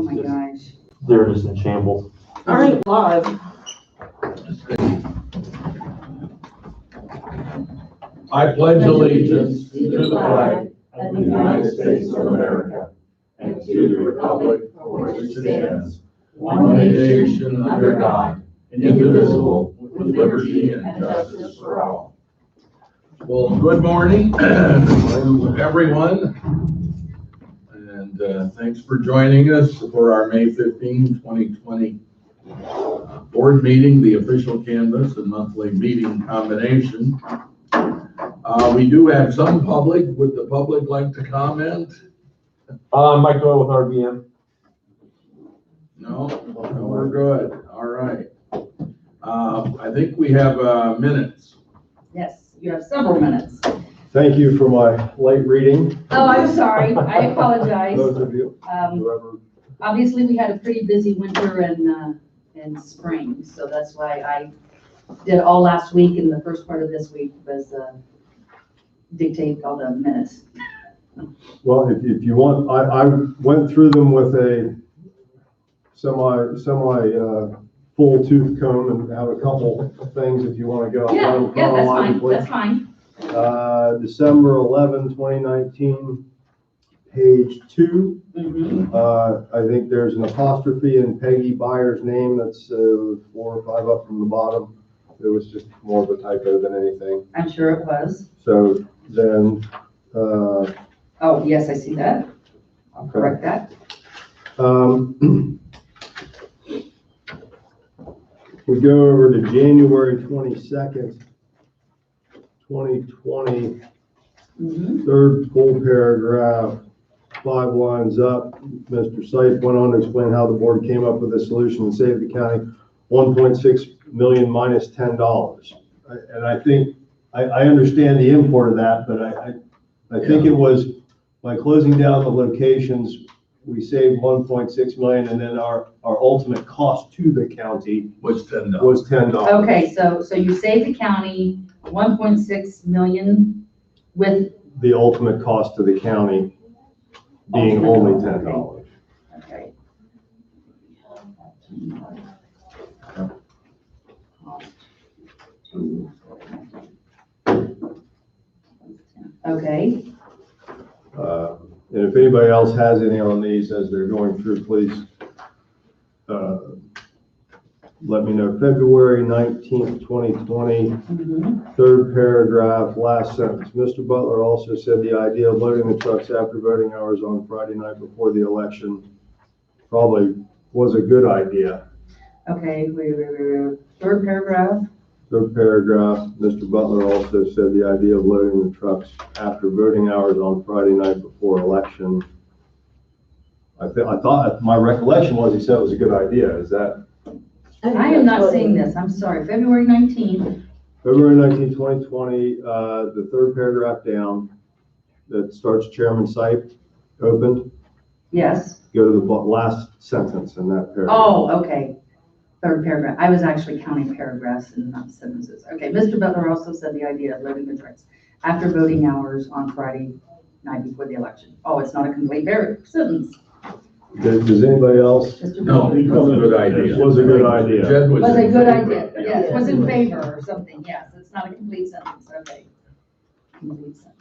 my gosh. They're just in shambles. All right, live. I pledge allegiance to the flag of the United States of America and to the republic for which it stands, one nation under God, indivisible, with liberty and justice for all. Well, good morning to everyone, and thanks for joining us for our May 15, 2020 board meeting, the official canvas and monthly meeting combination. We do have some public. Would the public like to comment? Mike Doyle with RBM. No, we're good. All right. I think we have minutes. Yes, you have several minutes. Thank you for my late reading. Oh, I'm sorry. I apologize. Those of you, whoever. Obviously, we had a pretty busy winter and spring, so that's why I did all last week, and the first part of this week was dictate all the minutes. Well, if you want, I went through them with a semi full tooth comb and have a couple of things if you want to go. Yeah, that's fine. That's fine. December 11, 2019, page 2. Mm-hmm. I think there's an apostrophe in Peggy Byer's name that's 4 or 5 up from the bottom. It was just more of a typo than anything. I'm sure it was. So then, Oh, yes, I see that. I'll correct that. we go over to January 22nd, 2020, Mm-hmm. third full paragraph, 5 lines up. Mr. Seif went on to explain how the board came up with a solution to save the county $1.6 million minus $10. And I think, I understand the import of that, but I think it was by closing down the locations, we saved 1.6 million, and then our ultimate cost to the county Was $10. was $10. Okay, so you saved the county 1.6 million with. The ultimate cost to the county being only $10. Okay. Okay. And if anybody else has any on these as they're going through, please let me know. February 19th, 2020, Mm-hmm. third paragraph, last sentence. Mr. Butler also said the idea of loading the trucks after voting hours on Friday night before the election probably was a good idea. Okay, third paragraph. Third paragraph, Mr. Butler also said the idea of loading the trucks after voting hours on Friday night before election. I thought, my recollection was he said it was a good idea. Is that? I am not seeing this. I'm sorry. February 19th. February 19, 2020, the third paragraph down that starts Chairman Seif opened. Yes. Go to the last sentence in that paragraph. Oh, okay. Third paragraph. I was actually counting paragraphs and not sentences. Okay. Mr. Butler also said the idea of loading the trucks after voting hours on Friday night before the election. Oh, it's not a complete sentence. Does anybody else? Mr. No, Butler. it was a good idea. Was a good idea. Jed Was a in good favor. idea. Yes, was in favor or something. Yes, it's not a complete sentence. Okay. Complete sentence.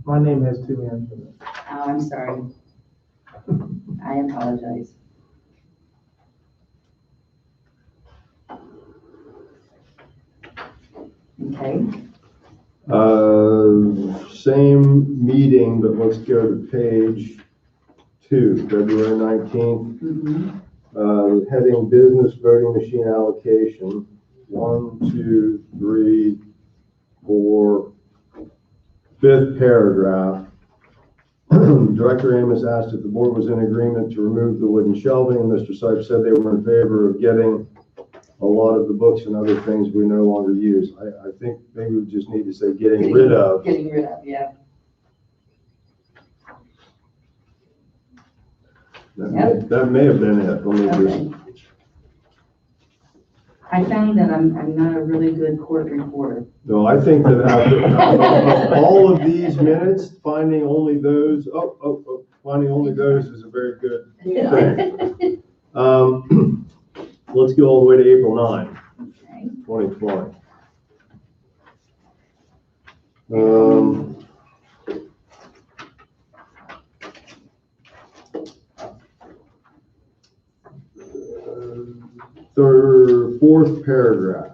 My name has 2 N's in it. Oh, I'm sorry. I apologize. Okay. Same meeting, but let's go to page 2, February 19th. Mm-hmm. Heading business voting machine allocation. 1, 2, 3, 4, 5th paragraph. Director Amos asked if the board was in agreement to remove the wooden shelving, and Mr. Seif said they were in favor of getting a lot of the books and other things we no longer use. I think maybe we just need to say getting rid of. Getting rid of, yeah. That may have been it. Let me Okay. just I found that I'm not a really good court reporter. No, I think that of all of these minutes, finding only those, finding only those is a very good thing. Let's go all the way to April 9, Okay. 2020. Fourth paragraph.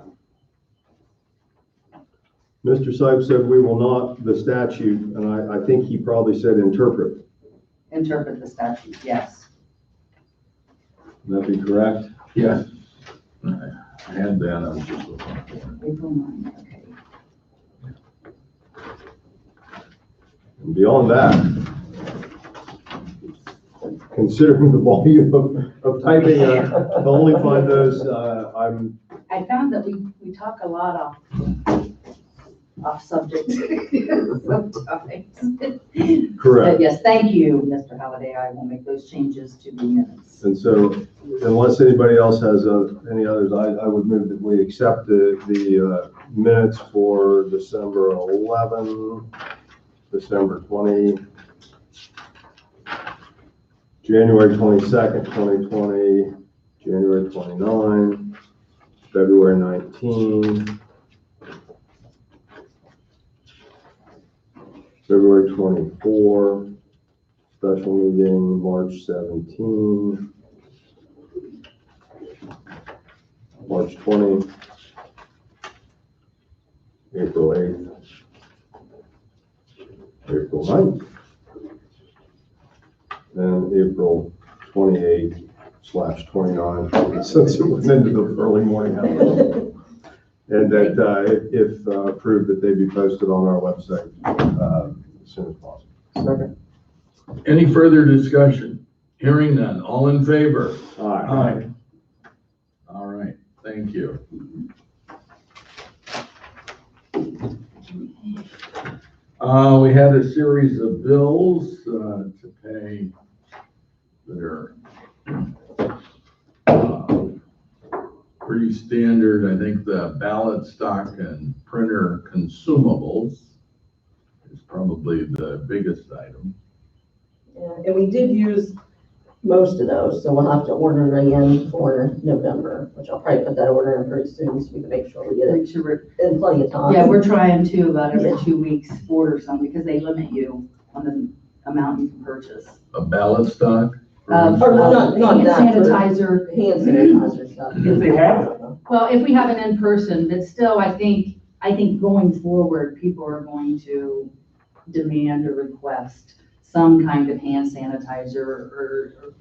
Mr. Sipe said we will not, the statute, and I think he probably said interpret. Interpret the statute, yes. Would that be correct? Yes. I had that, I was just looking for it. April 9, okay. And beyond that, considering the volume of typing, to only find those, I found that we talk a lot off subject sometimes. But correct. yes, thank you, Mr. Halliday. I will make those changes to the minutes. And so, unless anybody else has any others, I would move that we accept the minutes for December 11, December 20, January 22nd, 2020, January 29, February 19, February 24, special meeting, March 17, March 20, April 8th, April 9th, and April 28/29, since it was into the early morning hours. And that if approved, that they be posted on our website as soon as possible. Second. Any further discussion? Hearing none, all in favor? Aye. All right, thank you. We had a series of bills to pay that are pretty standard. I think the ballot stock and printer consumables is probably the biggest item. Yeah, and we did use most of those, so we'll have to order it again for November, which I'll probably put that order in pretty soon so we can make sure we get it Make sure we're, in plenty of time. yeah, we're trying to about every Yeah. 2 weeks order some because they limit you on the amount you can purchase. A ballot stock? Or not Hand that, but sanitizer. hand sanitizer stuff. If they have it. Well, if we have it in person, but still, I think going forward, people are going to demand or request some kind of hand sanitizer or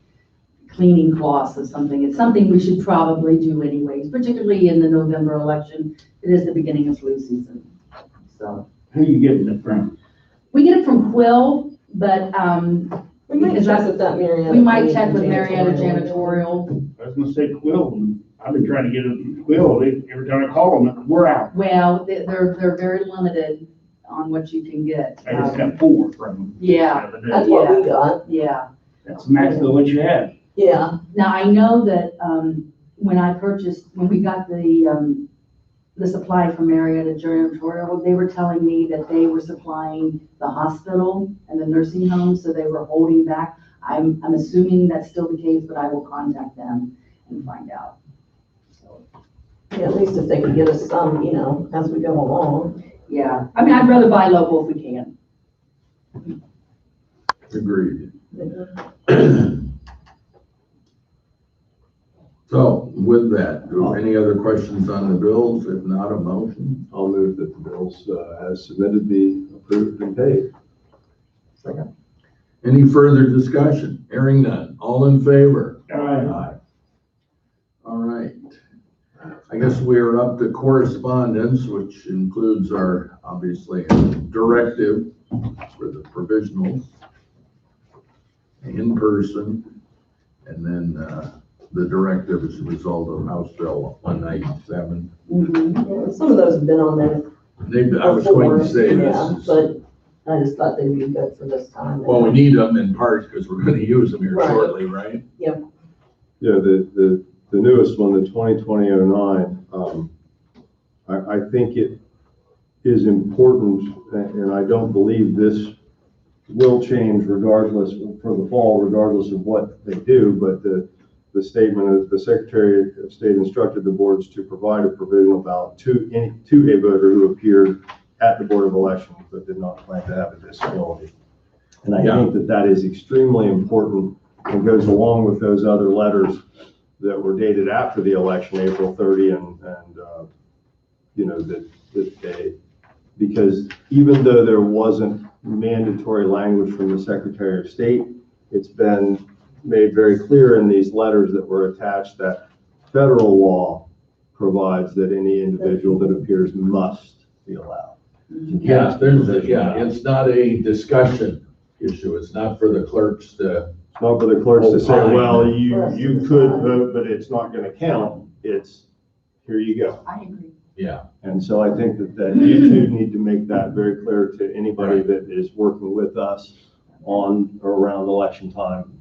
cleaning cloths or something. It's something we should probably do anyways, particularly in the November election. It is the beginning of flu season, so. Who are you getting it from? We get it from Quill, but, We might Because check that's- with that Marietta. we might check with Marietta Janitorial. I was gonna say Quill, and I've been trying to get a Quill, every time I call them, we're out. Well, they're very limited on what you can get. I just got 4 from them. Yeah, the other That's day. what we got, yeah. That's the max of what you had. yeah. Now, I know that, when we got the supply from Marietta Janitorial, they were telling me that they were supplying the hospital and the nursing home, so they were holding back. I'm assuming that's still the case, but I will contact them and find out. So, Yeah, at least if they could get us some, as we go along. yeah, I mean, I'd rather buy local if we can. Agreed. So with that, do any other questions on the bills? If not, a motion? I'll move that the bills as submitted be approved and paid. Second. Any further discussion? Hearing none. All in favor? Aye. All right. I guess we're up to correspondence, which includes our, obviously, directive for the provisionals, in person, and then the directive as a result of House Bill 197. Yeah, some of those have been on there I was going to say yeah, this is, but I just thought they'd be good for this time. well, we need them in part because we're going to use them here Right. shortly, right? Yeah, the the newest one, the 2020-09, I think it is important, and I don't believe this will change regardless for the fall, regardless of what they do, but the statement of the Secretary of State instructed the boards to provide a provisional ballot to a voter who appeared at the Board of Elections but did not plan to have a disability. And I think that that is extremely important and goes along with those other letters that were dated after the election, April 30, and you know, that they, because even though there wasn't mandatory language from the Secretary of State, it's been made very clear in these letters that were attached that federal law provides that any individual that appears must be allowed. Yeah, it's not a discussion issue. It's not for the clerks to. It's not for the clerks to say, Opine. well, you could vote, but it's not going to count. It's, here you go. I agree. Yeah, And so I think that you two need to make that very clear to anybody that is working with us on or around election time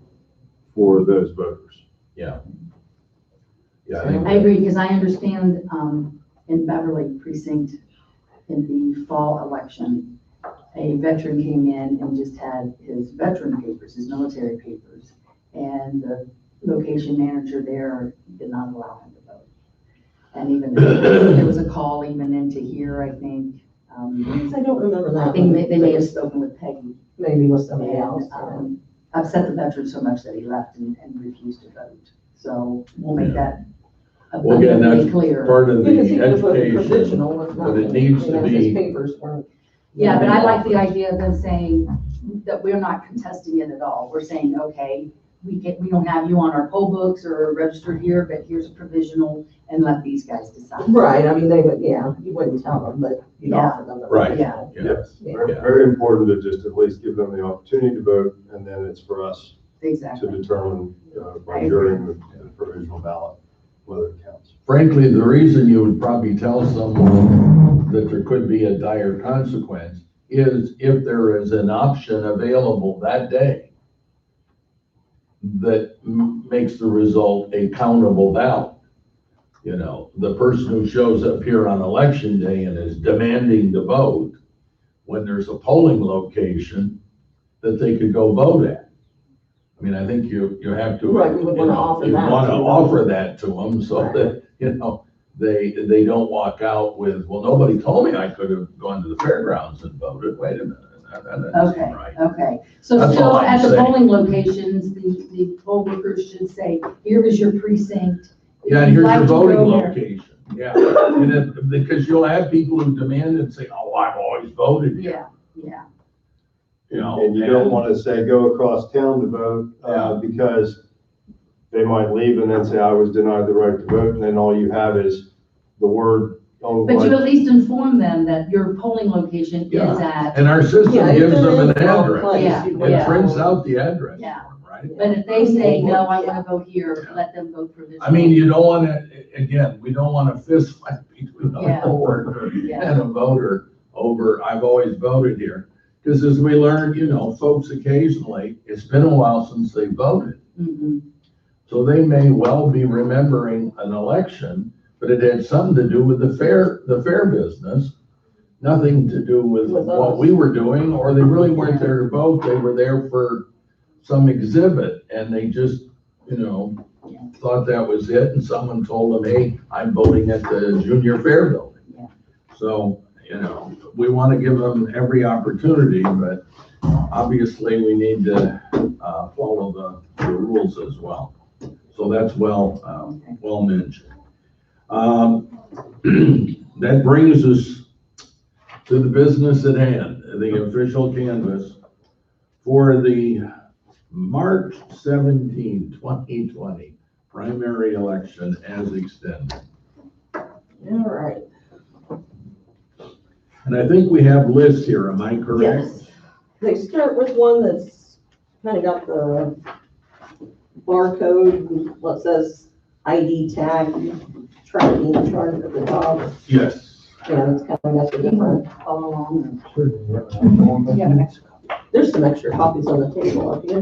for those voters. yeah. Yeah, I think I agree, because I understand, in Beverly precinct, in the fall election, a veteran came in and just had his veteran papers, his military papers, and the location manager there did not allow him to vote. And even there was a call even into here, I think. I don't remember that. I think they may have spoken with Peggy. Maybe with somebody else. And upset the veteran so much that he left and refused to vote. So we'll make that Well, again, abundantly that's clear. part of the Because he was voting education, provisional, it's but it not- needs to his be, papers weren't. Yeah, but I like the idea of them saying that we're not contesting it at all. We're saying, okay, we don't have you on our poll books or registered here, but here's a provisional and let these guys decide. Right, I mean, they would, yeah, you wouldn't tell them, but you'd Yeah. offer them the Right. provisional. yes. Very, Yeah. very important to just at least give them the opportunity to vote, and then it's for us to Exactly. determine by I jurying the provisional ballot whether it counts. Frankly, the reason you would probably tell someone that there could be a dire consequence is if there is an option available that day that makes the result a countable ballot. You know, the person who shows up here on election day and is demanding to vote, when there's a polling location that they could go vote at. I mean, I think you have to. Right, we would wanna offer You that want to to them. offer that to them so Right. that, you know, they don't walk out with, well, nobody told me I could have gone to the fairgrounds and voted. Wait a minute, that isn't Okay, right. okay. So That's still all I'm at the saying. polling locations, the poll workers should say, here is your precinct. If Yeah, and you'd here's like your to go voting there- location. Yeah, and because you'll have people who demand and say, oh, I've always voted here. Yeah, You know, And you don't want to say, go across town to vote, Yeah. because they might leave and then say, I was denied the right to vote, and then all you have is the word. Oh, but you at least inform them that your polling location is Yeah. at, And our system Yeah, if gives they're them in an the wrong address. place, Yeah, you It wouldn't prints tell them. out the address Yeah. for them, right? but if they say, no, I Yeah. want to vote here, let them vote provisional. I mean, you don't want to, again, we don't want a fist fight between Yeah. a poll worker Yeah. and a voter over, I've always voted here. Because as we learned, you know, folks occasionally, it's been a while since they voted. Mhm. So they may well be remembering an election, but it had something to do with the fair business. Nothing to do with With what us. we were doing, or they really weren't there to vote. They were there for some exhibit and they just, you know, thought that was it. And someone told them, hey, I'm voting at the junior fair building. Yeah. So, you know, we want to give them every opportunity, but obviously we need to follow the rules as well. So that's well mentioned. That brings us to the business at hand, the official canvass for the March 17, 2020 primary election as extended. All right. And I think we have lists here, am I correct? Yes. They start with one that's kind of got the barcode, what says ID tag, tracking chart at the top. Yes. Yeah, it's kind of got the different. Follow along. You have an extra There's some extra copies on the table up here.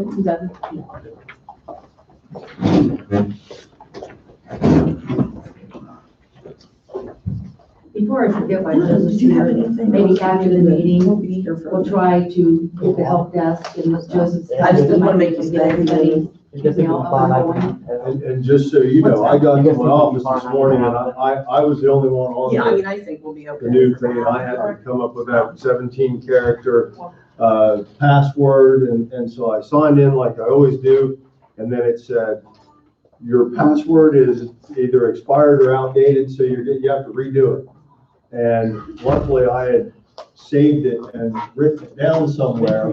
before I forget, why Did you have anything? maybe after the meeting, We'll be here for- we'll try to get the help desk and with Joseph. I just didn't want to make you stay. Everybody, Just you know, up and going. And just so you know, I got to my office this morning and I was the only one on Yeah, I the mean, I think we'll be okay. the new thing. I had to come up with that 17 character password, and so I signed in like I always do, and then it said, your password is either expired or outdated, so you have to redo it. And luckily I had saved it and written it down somewhere,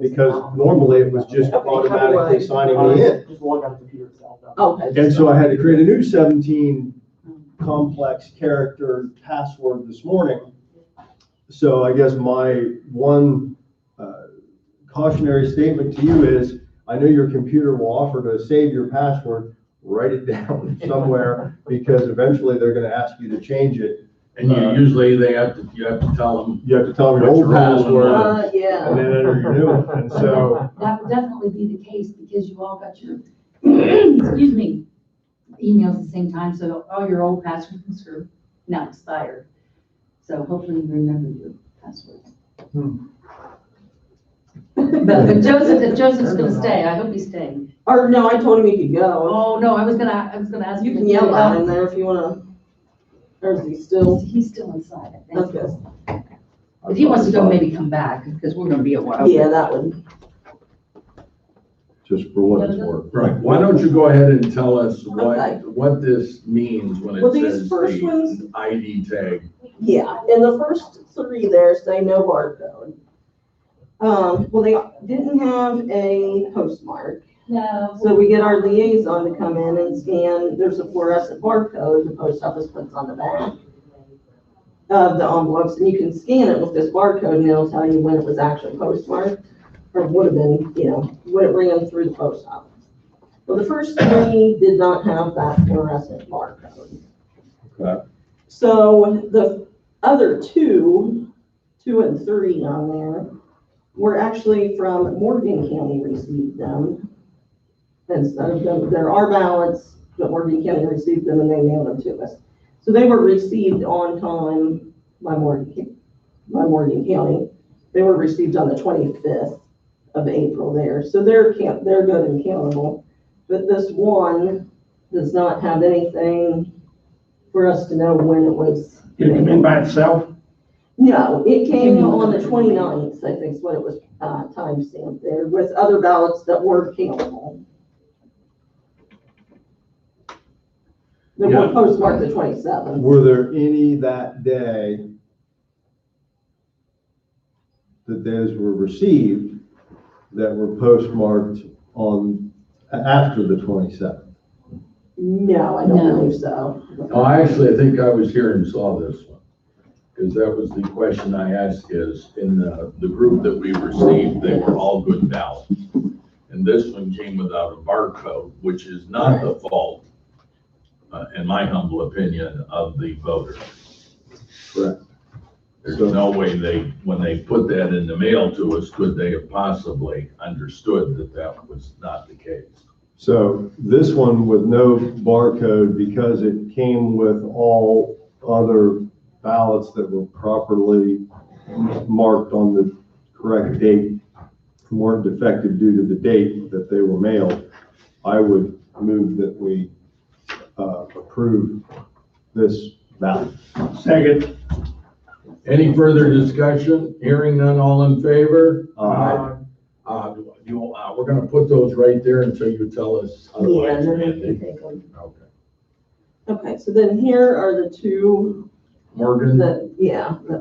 because normally it was just automatically signing me in. Just log on the computer itself. Okay. And so I had to create a new 17 complex character password this morning. So I guess my one cautionary statement to you is, I know your computer will offer to save your password, write it down somewhere, because eventually they're gonna ask you to change it. And usually you have to tell them. You have to tell them your old password Yeah. and then enter your new one. And so, That would definitely be the case because you all got your, excuse me, emails at the same time, so all your old passwords are now expired. So hopefully you remember your passwords. But if Joseph's gonna stay, I hope he's staying. Or, no, I told him he could go. Oh, no, I was gonna ask. You can yell at him there if you wanna, or is he still? He's still inside, I think. Okay. If he wants to go, maybe come back, because we're gonna be a while. Yeah, that would. just for what it's worth. Right, why don't you go ahead and tell us Okay. what this means when Well, it these says first the ones- ID tag? Yeah, and the first three there say no barcode. Well, they didn't have a postmark, No. so we get our liaison to come in and scan, there's a fluorescent barcode the post office puts on the back of the envelopes, and you can scan it with this barcode, and it'll tell you when it was actually postmarked, or would have been, when it ran through the post office. Well, the first three did not have that fluorescent barcode. Okay. So the other two and three on there, were actually from Morgan County received them. Instead of them, there are ballots, but Morgan County received them and they mailed them to us. So they were received on time by Morgan County. They were received on the 25th of April there. So they're good and countable. But this one does not have anything for us to know when it was. Did it come in by itself? No, it came on the 29th, I think is what it was, timestamped there, with other ballots that were countable. They were Yeah. postmarked the 27th. Were there any that day that those were received that were postmarked after the 27th? No, I don't believe so. Oh, actually, I think I was here and saw this one, because that was the question I asked is, in the group that we received, they were all good ballots. And this one came without a barcode, which is not the fault, in my humble opinion, of the voter. Correct. There's no way when they put that in the mail to us, could they have possibly understood that that was not the case? So this one with no barcode, because it came with all other ballots that were properly marked on the correct date, weren't defective due to the date that they were mailed, I would move that we approve this ballot. Second. Any further discussion? Hearing none, all in favor? We're gonna put those right there until you tell us Yeah, otherwise. and then we can Andy. take them. Okay. Okay, so then here are the two Morgan, that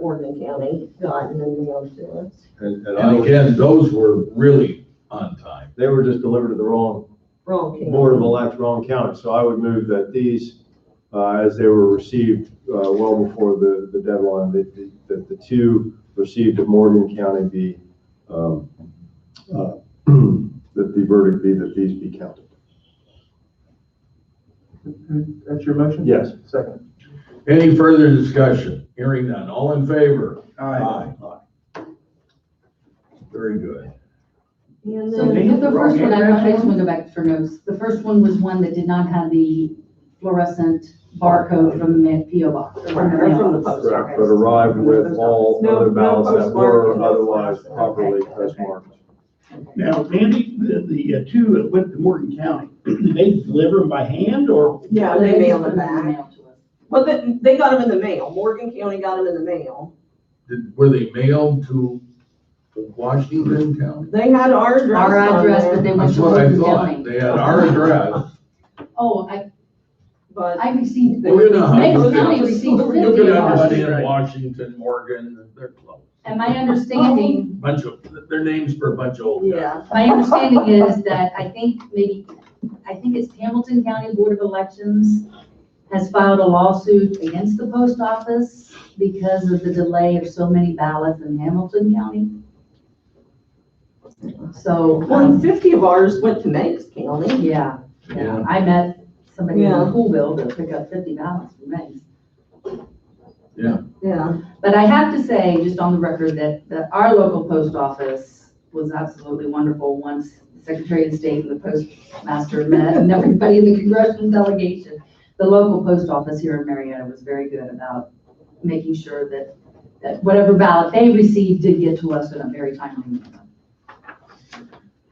Morgan County got and then mailed to us. And and again, those were really on time. they were just delivered to the wrong Wrong county. Board of Elections, wrong county. So I would move that these, as they were received well before the deadline, that the two received at Morgan County be, that the verdict be that these be counted. That's your motion? Yes. Second. Any further discussion? Hearing none, all in favor? Aye. Very good. And So then, the first one, I just want to go back for notes. The first one was one that did not have the fluorescent barcode from the PO box. Or from the Or from the mailbox. post Correct, but arrived with all No- other no ballots that postmark were and no otherwise fluorescent. properly Okay, okay. postmarked. Now, Randy, the two that went to Morgan County, did they deliver them by hand or? Yeah, they just mailed put it them in the back. mail to us. Well, they got them in the mail. Morgan County got them in the mail. Were they mailed to Washington County? They had our address Our on address, there, but they went That's to what I Morgan thought. County. They had our address. Oh, but I received, Well, you know how Maples you County can- received You 50 can of ours. understand Washington, Morgan, they're close. And my understanding, Bunch of, their names for a bunch of old guys. yeah, my understanding is that I think it's Hamilton County Board of Elections has filed a lawsuit against the post office because of the delay of so many ballots in Hamilton County. So, well, 50 of ours went to Meigs County. yeah, Yeah. I met somebody in Yeah. Poolville to pick up 50 ballots from Meigs. Yeah, But I have to say, just on the record, that our local post office was absolutely wonderful once the Secretary of State and the postmaster met and everybody in the congressional delegation. The local post office here in Marietta was very good about making sure that whatever ballot they received did get to us in a very timely manner.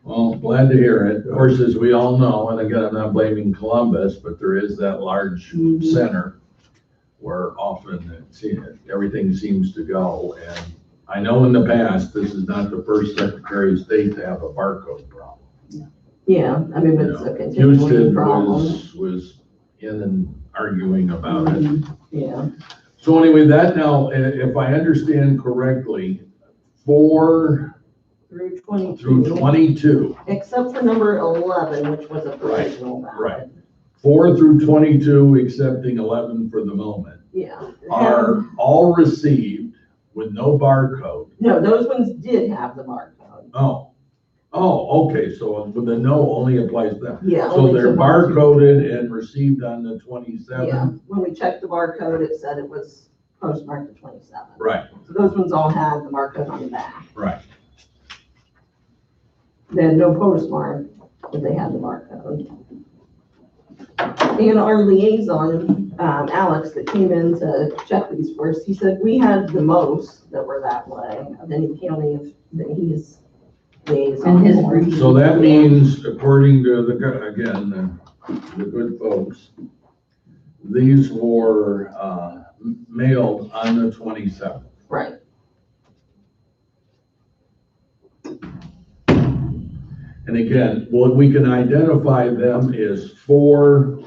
Well, glad to hear it. Of course, as we all know, and again, I'm not blaming Columbus, but there is that large Mhm. center where often everything seems to go. And I know in the past, this is not the first Secretary of State to have a barcode problem. yeah, I mean, You it's know, a continuing Houston problem. was in and arguing about it. Mhm. Yeah, So anyway, that now, if I understand correctly, 4 through 22. through 22, Except for number 11, which was a provisional ballot. right. 4 through 22, accepting 11 for the moment, Yeah. are all received with no barcode. No, those ones did have the barcode. Okay, so the no only applies to them. Yeah. So only they're to- barcoded and received on the Yeah, 27th? when we checked the barcode, it said it was postmarked the 27th. Right, So those ones all had the barcode on the back. right. They had no postmark, but they had the barcode. And our liaison, Alex, that came in to check these for us, he said we had the most that were that way of any county that he's liaison. And his for. region. So that means, according to the good folks, these were mailed on the 27th. Right, And again, what we can identify them is 4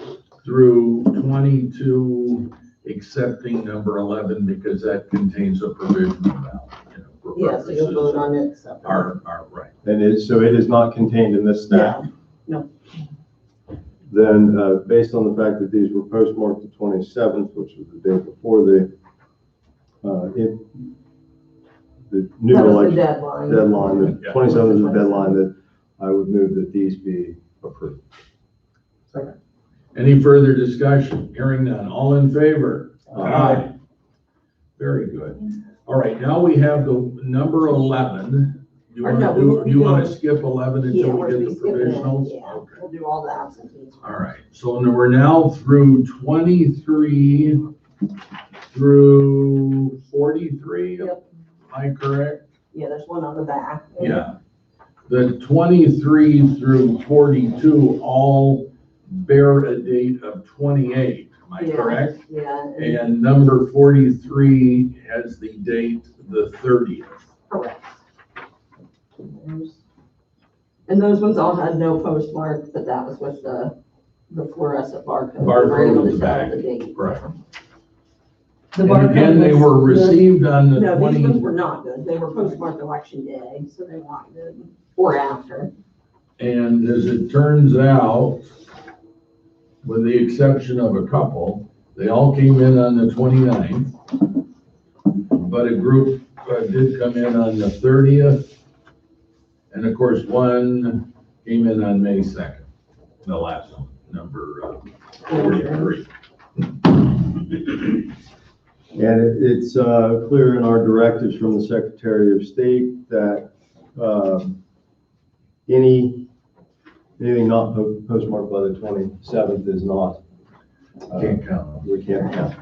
through 22, accepting number 11, because that contains a provisional ballot. You know, for yeah, so you'll vote purposes on it separately. Are right. And so it is not contained in this stack. No, Then, based on the fact that these were postmarked the 27th, which was the day before the new that was the election deadline. deadline, the Yeah. 27th is the deadline, that I would move that these be approved. Second. Any further discussion? Hearing none. All in favor? Aye. Very good. All right, now we have the number 11. You Or want no, to we won't do, be you want to doing- skip 11 Yeah, until we're we gonna get be the skipping it, provisionals? yeah, Okay. we'll do all the absentees. All right, so we're now through 23 through 43? Yep. Am I correct? Yeah, there's one on the back. Yeah. The 23 through 42 all bear a date of 28, am I Yeah. correct? Yeah, And number 43 has the date the 30th. correct. And those ones all had no postmark, but that was with the fluorescent barcode. We were Barcode able on to the tell back, the date. right. The And barcode again, they was were good. received on the No, these ones 20, were not good. They were postmarked election day, so they weren't good, or after. and as it turns out, with the exception of a couple, they all came in on the 29th. But a group did come in on the 30th. And of course, one came in on May 2nd, the last one, number 43. And it's clear in our directives from the Secretary of State that anything not postmarked by the 27th is not Can't count. we can't count.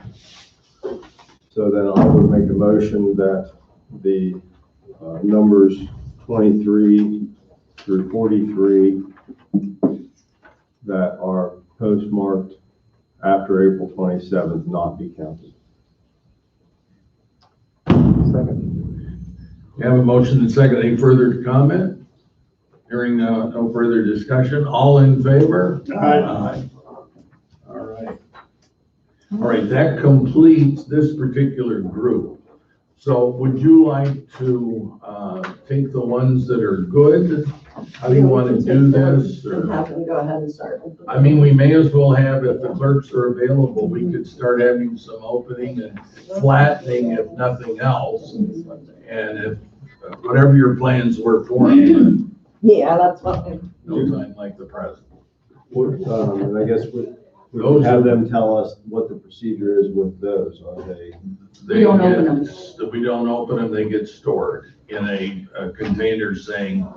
So then I would make a motion that the numbers 23 through 43 that are postmarked after April 27th not be counted. Second. We have a motion and second. Any further comment? Hearing no further discussion. All in favor? Aye. All right. All right, that completes this particular group. So would you like to take the ones that are good? How do you want to do this? And Or- have them go ahead and start. I mean, we may as well have, if the clerks are available, we could start having some opening and flattening if nothing else. And if, whatever your plans were for it, Yeah, that's what. no time like the present. And I guess we would have them tell us what the procedure is with those. Are they? They don't get- open them. We don't open them, they get stored in a container saying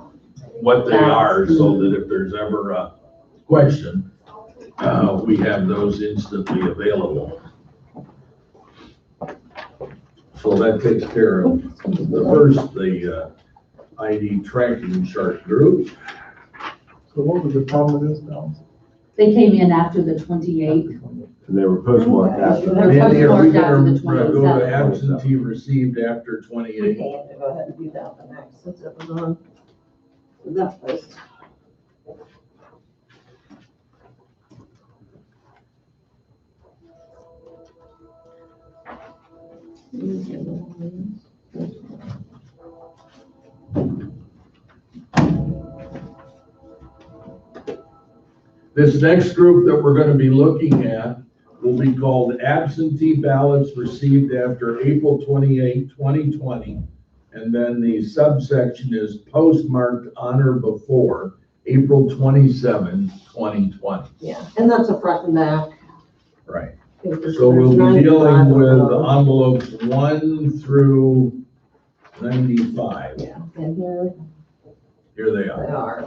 what they are, so that if there's ever a question, we have those instantly available. So that takes care of the ID tracking chart group. So what was the problem with this now? They came in after the 28th. And they were postmarked after. They're Andy, are we postmarked gonna after the go to 27th. absentee received after We 28? can go ahead and do that the next, since it was on that list. This next group that we're gonna be looking at will be called absentee ballots received after April 28, 2020. And then the subsection is postmarked on or before April 27, 2020. Yeah, and that's a front and back. Right. I think there's- So we'll there's be 95 dealing of with those. envelopes 1 through 95. Yeah, and here Here they they are.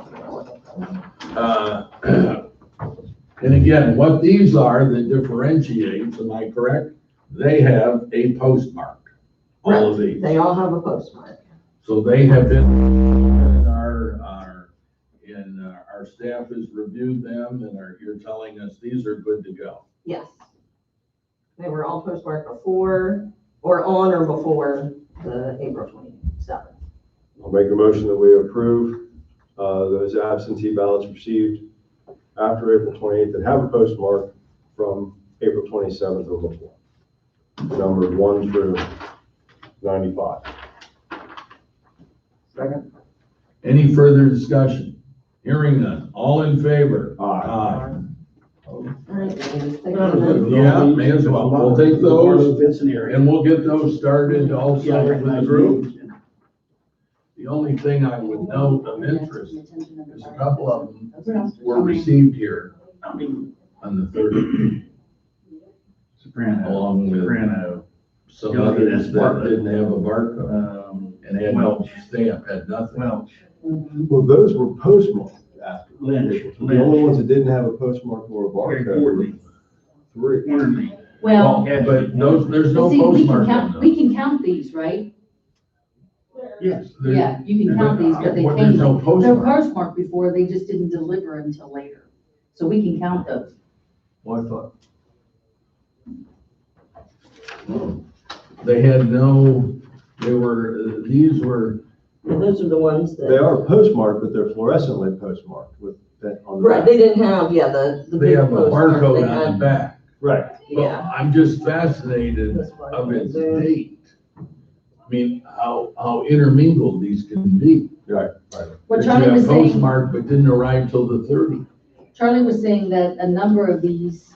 are. And again, what these are that differentiates, am I correct? They have a postmark, all of these. They all have a postmark. So they have been, and our staff has reviewed them and you're telling us these are good to go. Yes. They were all postmarked before, or on or before the April 27th. I'll make a motion that we approve those absentee ballots received after April 28th that have a postmark from April 27th or before. Numbered 1 through 95. Second. Any further discussion? Hearing none. All in favor? Aye. All right, we can just take them. Yeah, may as well. We'll take those Vincent area. and we'll get those started also Yeah, with the recognize group. names. The only thing I would note of interest is a couple of them were received here I mean, on the 30th, Soprano. along with Soprano. some Yeah, others that that's didn't have a barcode and had no Welch. stamp, had nothing. Welch. Well, those were postmarked after. Lynch. The only ones that didn't have a postmark or a Gary barcode were Courtney. 3. Courtney. Well, But those, there's no see, we can postmark on count, those. we can count these, right? Yes. There's- Yeah, you can count these, but they Well, came, there's no they're postmark. postmarked before, they just didn't deliver until later. So we can count those. Well, I thought, They had no, they were, these were, And those are the ones that. they are postmarked, but they're fluorescently postmarked with that on the Right, back. they didn't have, yeah, the they big have a postmark. They barcode on had- the back. Right. Well, Yeah. I'm just fascinated This one of its there. date. I mean, how intermingled these can be. Right, right. What That you Charlie have was saying, postmarked but didn't arrive till the 30th. Charlie was saying that a number of these,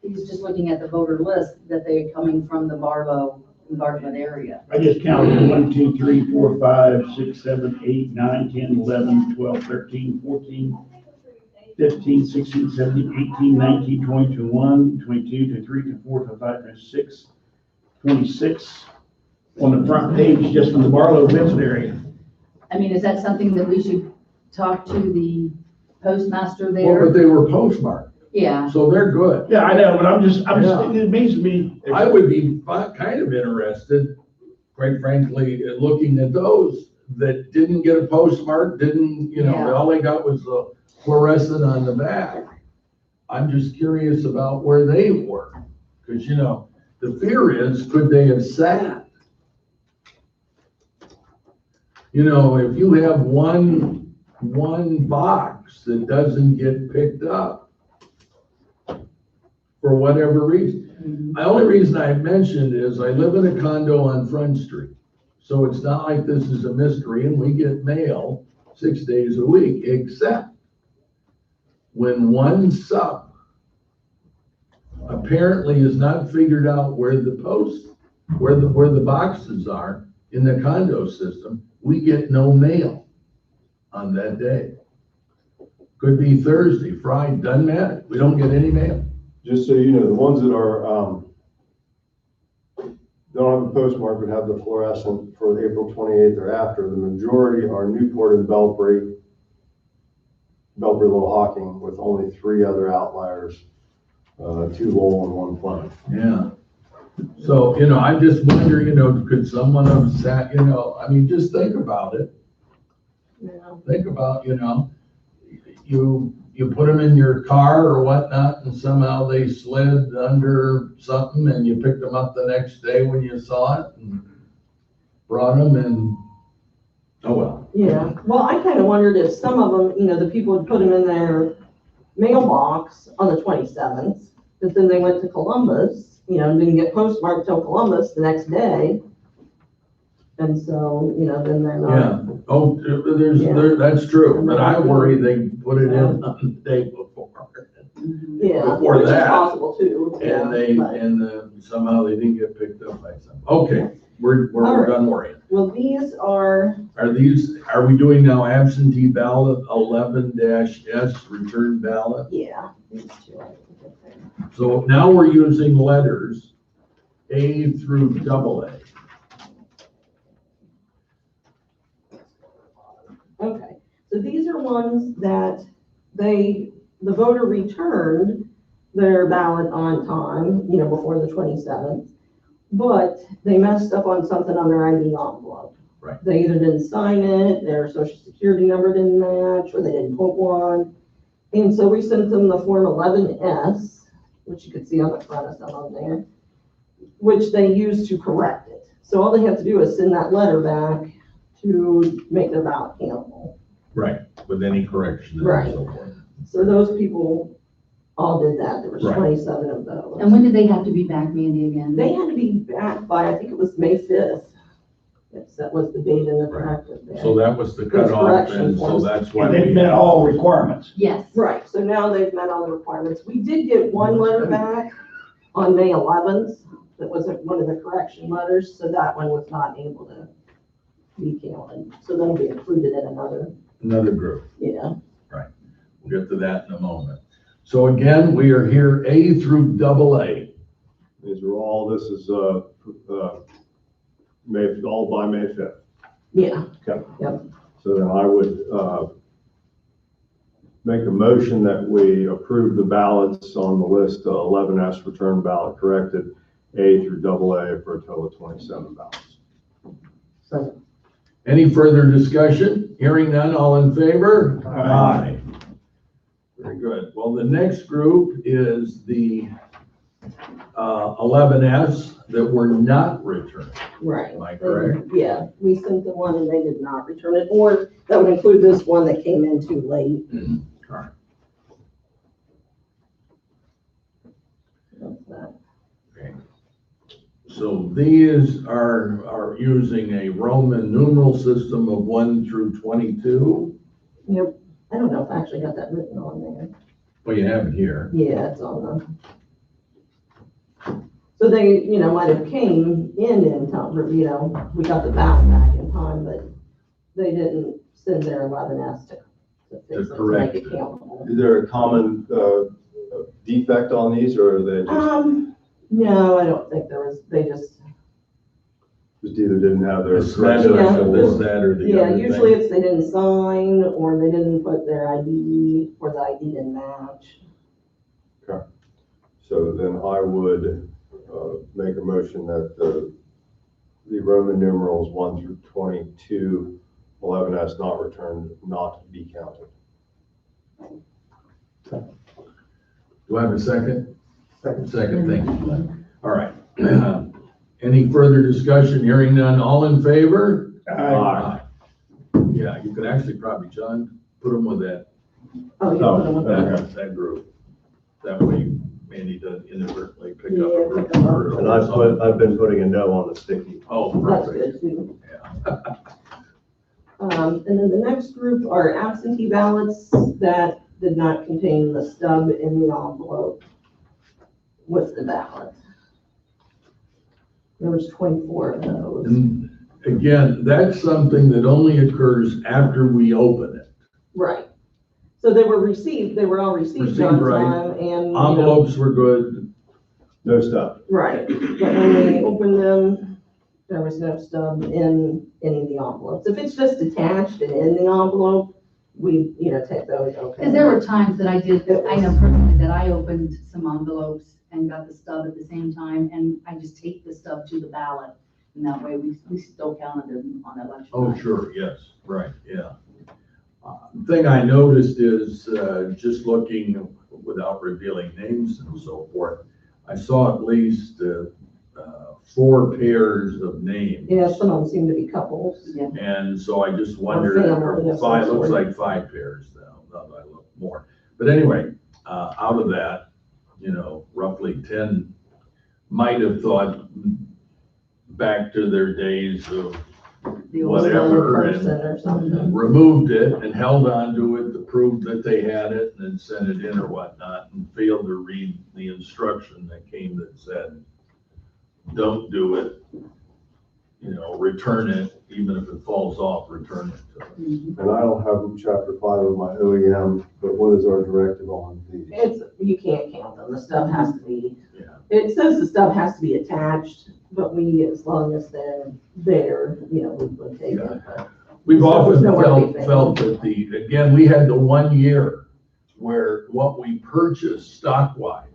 he's just looking at the voter list, that they're coming from the Barlow environment area. I just counted 1, 2, 3, 4, 5, 6, 7, 8, 9, 10, 11, 12, 13, 14, 15, 16, 17, 18, 19, 20, 21, 22, 23, 24, 25, 26, 26 on the front page, just from the Barlow Vincent area. I mean, is that something that we should talk to the postmaster Well, there? but they were postmarked. Yeah, so they're good. Yeah, I know, but I'm just Yeah. thinking, it means to me. I would be kind of interested, quite frankly, in looking at those that didn't get a postmark, didn't, Yeah. all they got was the fluorescent on the back. I'm just curious about where they were, because, the fear is, could they have sat? If you have one box that doesn't get picked up for whatever reason. The only reason I mentioned is I live in a condo on Front Street. So it's not like this is a mystery and we get mail 6 days a week, except when one sub apparently has not figured out where the boxes are in the condo system, we get no mail on that day. Could be Thursday, Friday, doesn't matter. We don't get any mail. Just so you know, the ones that are, don't have a postmark but have the fluorescent for April 28th or after, the majority are Newport and Belpre, Little Hocking, with only 3 other outliers, 2 Lowell and 1 Plymouth. Yeah. So, I just wonder, could someone have sat, just think about it. Yeah. Think about, you put them in your car or whatnot and somehow they slid under something and you picked them up the next day when you saw it and brought them and, oh well. Yeah, well, I kind of wondered if some of them, the people would put them in their mailbox on the 27th, but then they went to Columbus, and didn't get postmarked till Columbus the next day. And so, then they're not. Yeah, oh, that's true, but I worry they put it in on the day before. Yeah, Before which is that, possible too. And somehow they didn't get picked up by some. Okay, we're All right. done worrying. Well, these are, Are we doing now absentee ballot 11-S return ballot? yeah, these two. I think are there. So now we're using letters A through AA. Okay, so these are ones that the voter returned their ballot on time, before the 27th, but they messed up on something on their ID envelope. Right. They either didn't sign it, their social security number didn't match, or they didn't put one. And so we sent them the form 11S, which you can see on the front of some of them there, which they use to correct it. So all they have to do is send that letter back to make their ballot countable. Right, with any corrections Right. and so forth. So those people all did that. There was Right. 27 of those. and when did they have to be back, Mandy, again? They had to be back by, I think it was May 5th. That was the date in the Right. corrective there. So that was the cutoff, correction and so forms. that's why. And they've met all requirements. Yes. Right, so now they've met all the requirements. We did get one letter back on May 11th. That was one of the correction letters, so that one was not able to be counted. So that'll be included in Another group. yeah. We'll get to that in a moment. So again, we are here A through AA. These are all, this is, all by May 5th. Yeah, So then I would, make a motion that we approve the ballots on the list, 11S return ballot corrected, A through AA for a total of 27 ballots. so, Any further discussion? Hearing none, all in favor? Aye. Very good. Well, the next group is the 11S that were not returned. right. Am I correct? Yeah, we sent the one and they did not return it, or that would include this one that came in too late. All right. That's that. Okay. So these are using a Roman numeral system of 1 through 22. Yep, I don't know if I actually got that written on there. Well, you have it here. Yeah, it's on the. So they, might have came in time, we got the ballot back in time, but they didn't send their 11S to fix it, to correct make it it. countable. Is there a common, defect on these, or are they No, I don't think there was, they just, either didn't have their A smattering of this, that, or the yeah, other usually thing. it's they didn't sign, or they didn't put their ID, or the ID didn't match. So then I would make a motion that the Roman numerals 1 through 22, 11S not returned, not be counted. Do I have a second? Second, thank you. All right. Any further discussion? Hearing none, all in favor? Aye. Yeah, you could actually probably, John, put them with that, Oh, you put them with that. that group. That way Mandy doesn't inadvertently pick up Yeah, a group. pick 'em up. or And I've been putting a no on the sticky. Oh, That's perfect. good too. Yeah. And then the next group are absentee ballots that did not contain the stub in the envelope with the ballot. There was 24 of those. And again, that's something that only occurs after we open it. Right. So they were all received on Received, right. time and. you know, Envelopes were good. No stuff. Right, but when we opened them, there was no stub in any of the envelopes. If it's just attached and in the envelope, we, take those, okay. Because there were times that I know personally that I opened some envelopes and got the stub at the same time, and I just taped the stub to the ballot. And that way we still counted them on election Oh, night. sure, yes, right, yeah. The thing I noticed is, just looking without revealing names and so forth, I saw at least 4 pairs of names. Yeah, some of them seem to be couples. Yeah. And so I just wondered, family or of 5, some looks sort. like 5 pairs now that I look more. But anyway, out of that, roughly 10 might have thought back to their days of The old whatever, Person and or something. removed it and held on to it to prove that they had it and then sent it in or whatnot, and failed to read the instruction that came that said, don't do it, return it, even if it falls off, return it to them. Mhm. And I don't have chapter 5 of my OEM, but what is our directive on these? You can't count them. The stuff has to be, Yeah. it says the stuff has to be attached, but as long as they're there, we would take it. We've So often there's nowhere to be felt that again, we had the 1 year where what we purchased stock-wise,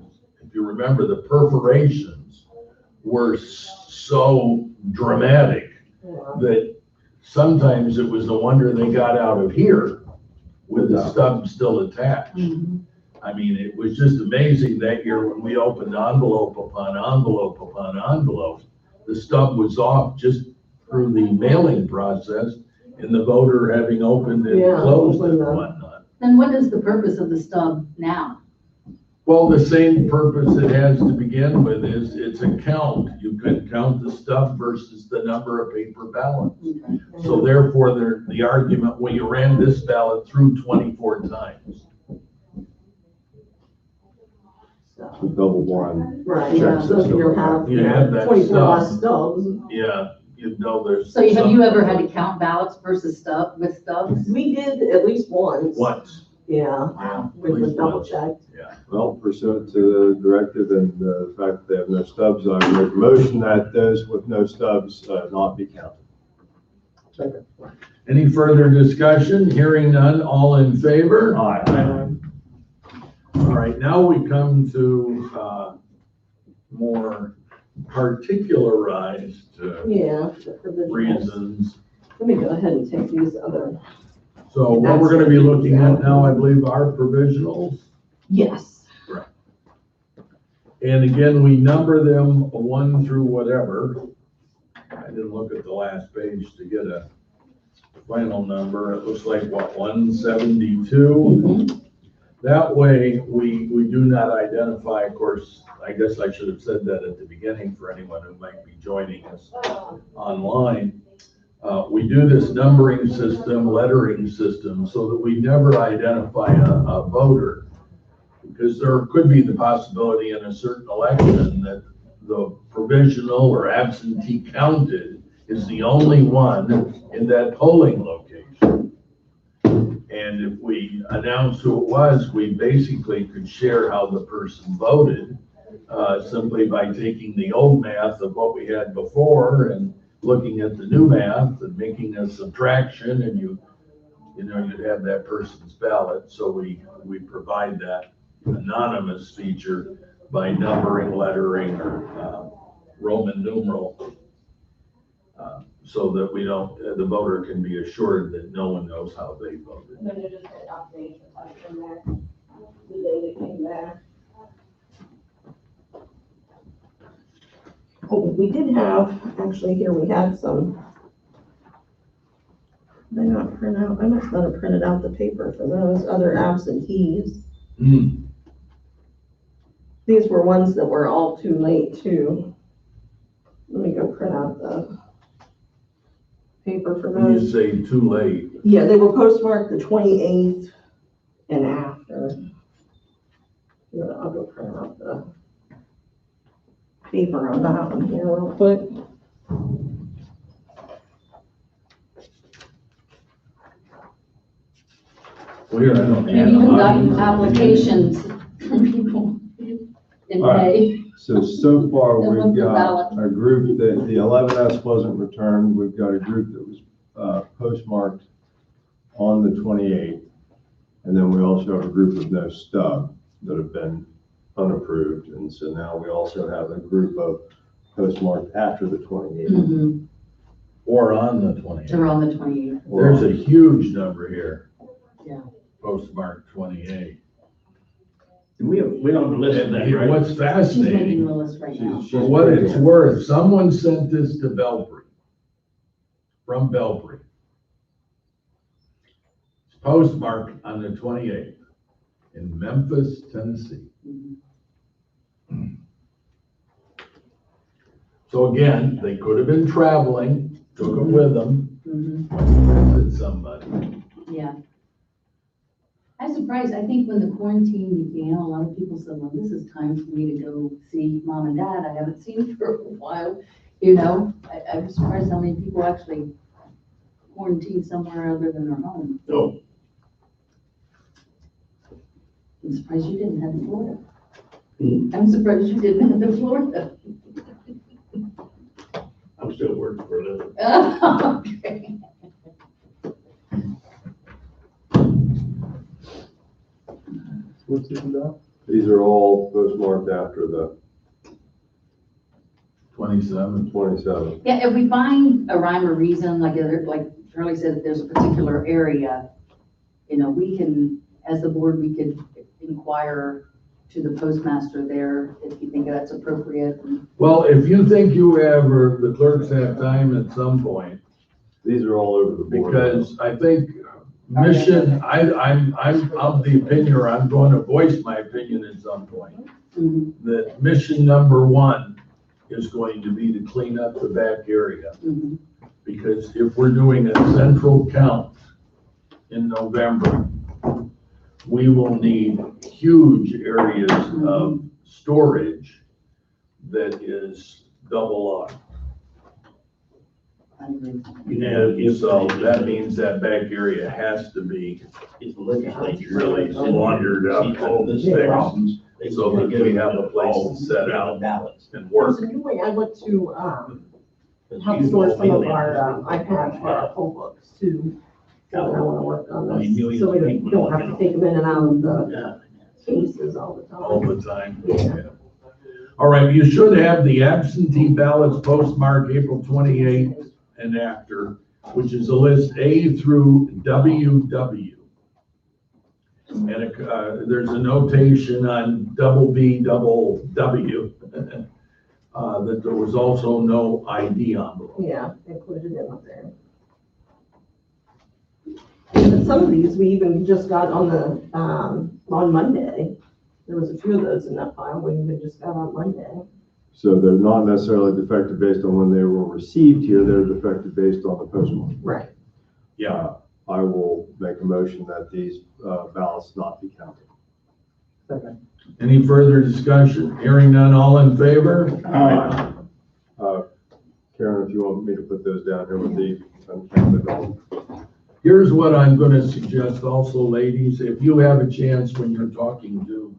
if you remember, the perforations were so dramatic that sometimes it was no wonder they got out of here with the stub still attached. Mhm. I mean, it was just amazing that year when we opened envelope upon envelope upon envelope, the stub was off just through the mailing process and the voter having opened and Yeah, closed it opened and them. whatnot. Then what is the purpose of the stub now? Well, the same purpose it has to begin with is it's a count. You can count the stub versus the number of paper ballots. Okay. So therefore, the argument, well, you ran this ballot through 24 times. So, Double blind. right, Yeah. so you'll have, You have that 24 less stub. stubs. Yeah, there's. So have you ever had to count ballots versus stub with stubs? We did at least once. Once, Yeah, yeah. we at was least double once. checked. Yeah. Well, pursuant to the directive and the fact that they have no stubs, I make a motion that those with no stubs not be counted. Any further discussion? Hearing none, all in favor? Aye. All right, now we come to more particularized Yeah. the provisionals. reasons. Let me go ahead and take these other, So what we're gonna be looking at now, I believe, are provisionals. yes. And again, we number them 1 through whatever. I didn't look at the last page to get a final number. It looks like, 172? That way, we do not identify, of course, I guess I should have said that at the beginning for anyone who might be joining us online. We do this numbering system, lettering system, so that we never identify a voter. Because there could be the possibility in a certain election that the provisional or absentee counted is the only one in that polling location. And if we announce who it was, we basically could share how the person voted, simply by taking the old math of what we had before and looking at the new math and making a subtraction, and you'd have that person's ballot. So we provide that anonymous feature by numbering, lettering, or Roman numeral, so that we don't, the voter can be assured that no one knows how they voted. And then it just had updates from there, the day they came back. Oh, we did have, actually here we had some. Did I not print out, I must not have printed out the paper for those other absentees. These were ones that were all too late too. Let me go print out the paper for When you those. say too late, Yeah, they were postmarked the 28th and after. Yeah, I'll go print out the paper on that one here real quick. weird, I don't We've have. even gotten applications from people in All right. May. So far, That we've was the got ballot. a group that the 11S wasn't returned. We've got a group that was postmarked on the 28th. And then we also have a group of no stub that have been unapproved. And so now we also have a group of postmarked after the 28th. Mhm. Or on the 20th. They're on the 28th. There's a huge number here. Yeah. Postmark 28. We don't have a list of that, right? What's She's making fascinating, the list right now. She's for what it's printing it. worth, someone sent this to Belpre, from Belpre. It's postmarked on the 28th in Memphis, Tennessee. Mhm. So again, they could have been traveling, took it with them, Mhm. visited somebody. Yeah. I'm surprised, I think when the quarantine began, a lot of people said, well, this is time for me to go see mom and dad, I haven't seen for a while, you know? I'm surprised how many people actually quarantine somewhere other than their home. No, I'm surprised you didn't have the Florida. I'm surprised you didn't have the Florida. I'm still working for a living. Okay. What's this about? These are all postmarked after the 27th. 27th. Yeah, if we find a rhyme or reason, like Charlie said, if there's a particular area, you know, we can, as the board, we could inquire to the postmaster there if you think that's appropriate. Well, if you think you have, or the clerks have time at some point, These are all over the board. because I think mission, I'm of the opinion, or I'm going to voice my opinion at some point, Mhm, that mission number 1 is going to be to clean up the back area. mhm. Because if we're doing a central count in November, we will need huge areas of storage that is double up. I agree. So that means that back area has to be If the legislature really laundered up all the problems, so that we have a place to set out ballots. and work. There's a new way I went to, help store some of our iPads for our poll books too. So I wanna work on I mean, this, millions so we of people don't have to take them in and out of the Yeah. cases all the All time. the time. Yeah. All right, you should have the absentee ballots postmarked April 28th and after, which is a list A through WW. And there's a notation on double B, double W, that there was also no ID envelope. Yeah, included in there. And some of these we even just got on the, on Monday. There was a few of those in that file we even just got on Monday. So they're not necessarily defective based on when they were received here, they're defective based on the postmark. Right. Yeah, I will make a motion that these ballots not be counted. Second. any further discussion? Hearing none, all in favor? Aye. Karen, if you want me to put those down here with the uncounted on. Here's what I'm gonna suggest also, ladies, if you have a chance when you're talking to,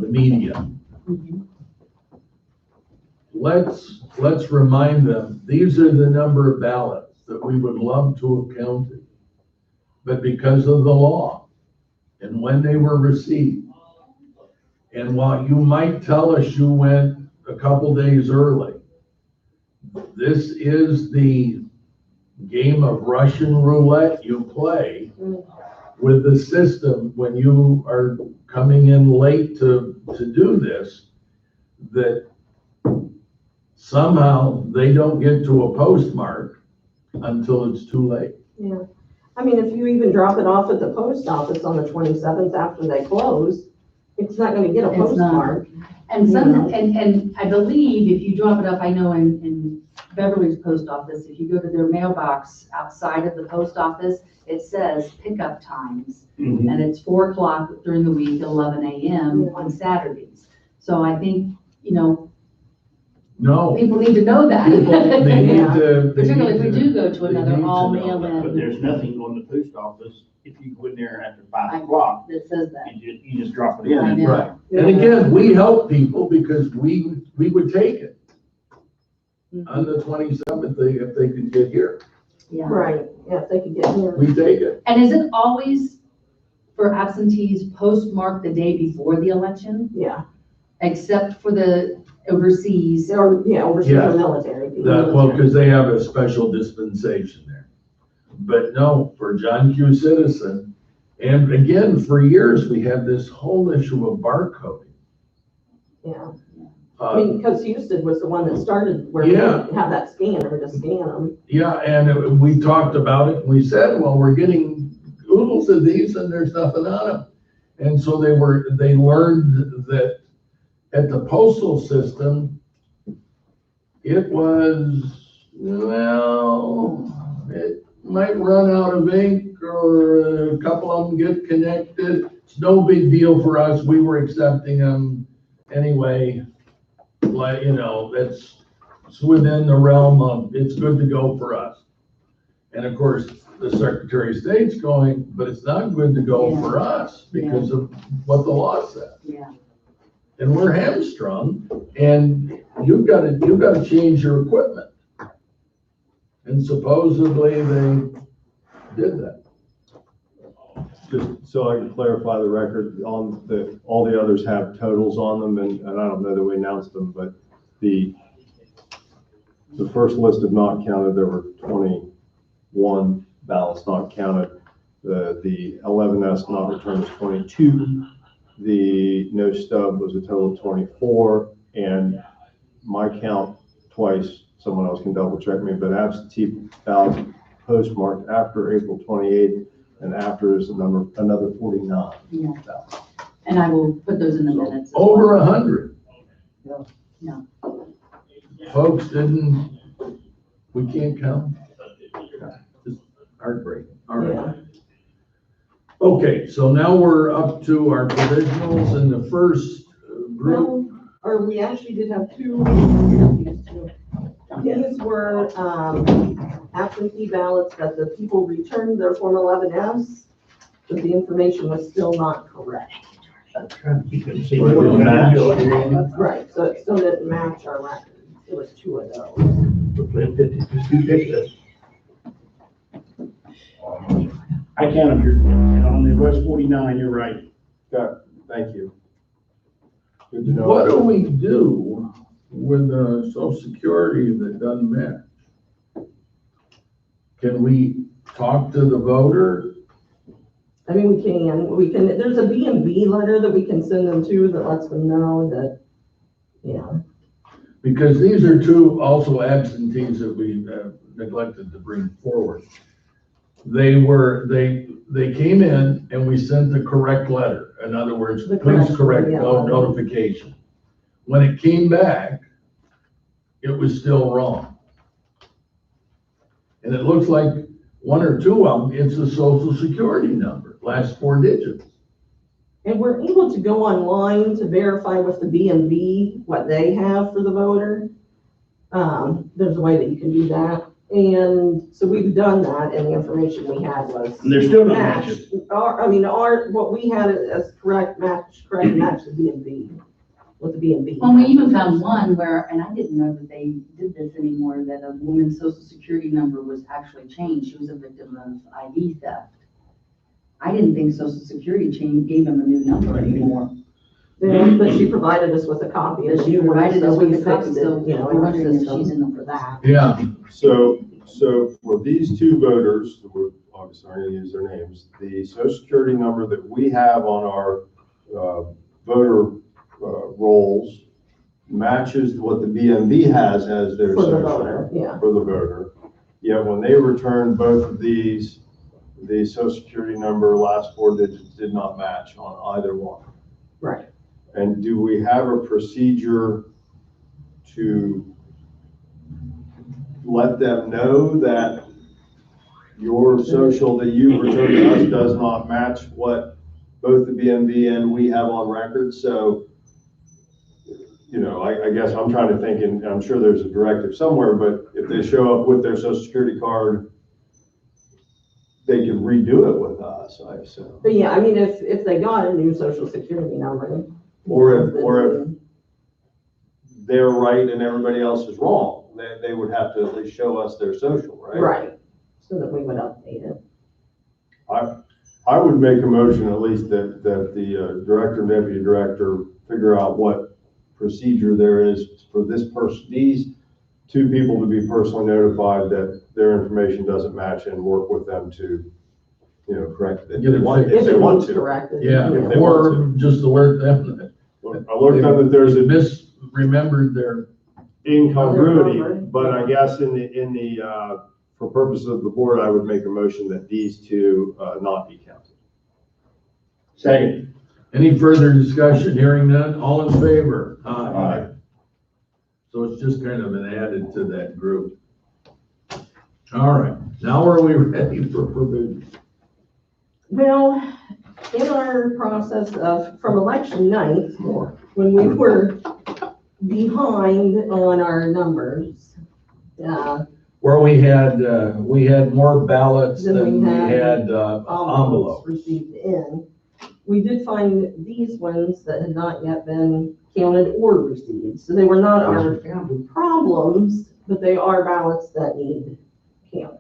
the media, let's remind them, these are the number of ballots that we would love to have counted. But because of the law and when they were received, And while you might tell us you went a couple days early, this is the game of Russian roulette you play with the system when you are coming in late to do this, that somehow they don't get to a postmark until it's too late. Yeah. I mean, if you even drop it off at the post office on the 27th after they close, it's not gonna get a It's not. postmark. And and I believe if you drop it off, I know in Beverly's post office, if you go to their mailbox outside of the post office, it says pickup times. Mhm. And it's 4 o'clock during the week, 11 a.m. on Saturdays. So I think, No. people need to know that. People, they need Yeah. to. they Particularly if we need do go to they another need to all know that. mail But in there's nothing on the post office, if you go in there after 5 o'clock, that says that. you just drop it in. I know. Right. And again, we help people because we would take it on the 27th if they could get here. Yeah. Right, yeah, if they could get here. We take it. And is it always for absentees postmarked the day before the election, Yeah, except for the overseas? overseas Yes. or military people. Well, because they have a special dispensation there. But no, for John Q. Citizen, and again, for years, we had this whole issue of barcoding. Yeah, I mean, because Houston was the one that started where we Yeah. didn't have that scanner to scan them. Yeah, and we talked about it, and we said, well, we're getting oodles of these and there's nothing on them. And so they learned that at the postal system, it was, well, it might run out of ink or a couple of them get connected. It's no big deal for us. We were accepting them anyway. Like, it's within the realm of, it's good to go for us. And of course, the Secretary of State's going, but it's not good to go for us because of what the law says. Yeah. And we're hamstrung, and you've got to change your equipment. And supposedly they did that. Just so I can clarify the record, all the others have totals on them, and I don't know that we announced them, but the first list of not counted, there were 21 ballots not counted. The 11S not returned was 22. The no stub was a total of 24, and my count twice, someone else can double check me, but absentee ballots postmarked after April 28th, and after is another 49. Yeah. And I will put those in the minutes. as Over well. 100. Yeah. Folks we can't count. Just heartbreaking. All right. Yeah. Okay, so now we're up to our provisionals in the first group. No, or we actually did have two. These were, absentee ballots that the people returned their Form 11S, but the information was still not correct. Right, so it still didn't match our record. It was two of those. I counted your, on the West 49, you're right. Got, thank you. Good to know. What do we do with the Social Security that doesn't match? Can we talk to the voter? I mean, we can, there's a B&B letter that we can send them to that lets them know that, Because these are two also absentees that we neglected to bring forward. They came in and we sent the correct letter. In other words, The please correct yeah. notification. When it came back, it was still wrong. And it looks like one or two of them, it's a social security number, last 4 digits. And we're able to go online to verify with the B&B what they have for the voter. There's a way that you can do that. And so we've done that, and the information we had was And they're still not matched. matching. What we had as correct match the B&B, with the B&B. Well, we even found one where, and I didn't know that they did this anymore, that a woman's social security number was actually changed. She was a victim of ID theft. I didn't think social security gave them a new number anymore. Yeah, but she provided us with a copy. But she provided us with a copy, fixed it, so you know, we're wondering if so she's in them for that. Yeah, So for these two voters, we're obviously aren't gonna use their names, the social security number that we have on our voter rolls matches what the BMV has as their For the social. voter, yeah. For the voter. Yet when they returned both of these, the social security number, last four digits did not match on either one. Right. And do we have a procedure to let them know that your social that you return to us does not match what both the BMV and we have on record? So, you know, I guess I'm trying to think, and I'm sure there's a directive somewhere, but if they show up with their social security card, they can redo it with us, I assume. But yeah, I mean, if they got a new social security number. Or if they're right and everybody else is wrong, they would have to at least show us their social, right? Right, so that we would update it. I would make a motion at least that the director and deputy director figure out what procedure there is for this person, these two people to be personally notified that their information doesn't match and work with them to, you know, correct it. Get it fixed. If they want to. Corrected. yeah, If they or want just alert them. Alert them that there's a Misremembered their, incongruity, but I guess in the, for purposes of the board, I would make a motion that these two, not be counted. Second. any further discussion? Hearing none, all in favor? Aye. So it's just kind of an added to that group. All right, now are we ready for provisions? Well, in our process of, from election night, when we were behind on our numbers, Where we had more ballots Than than we we had had envelopes envelopes. received in, we did find these ones that had not yet been counted or received. So they were not our problems, but they are ballots that need counted.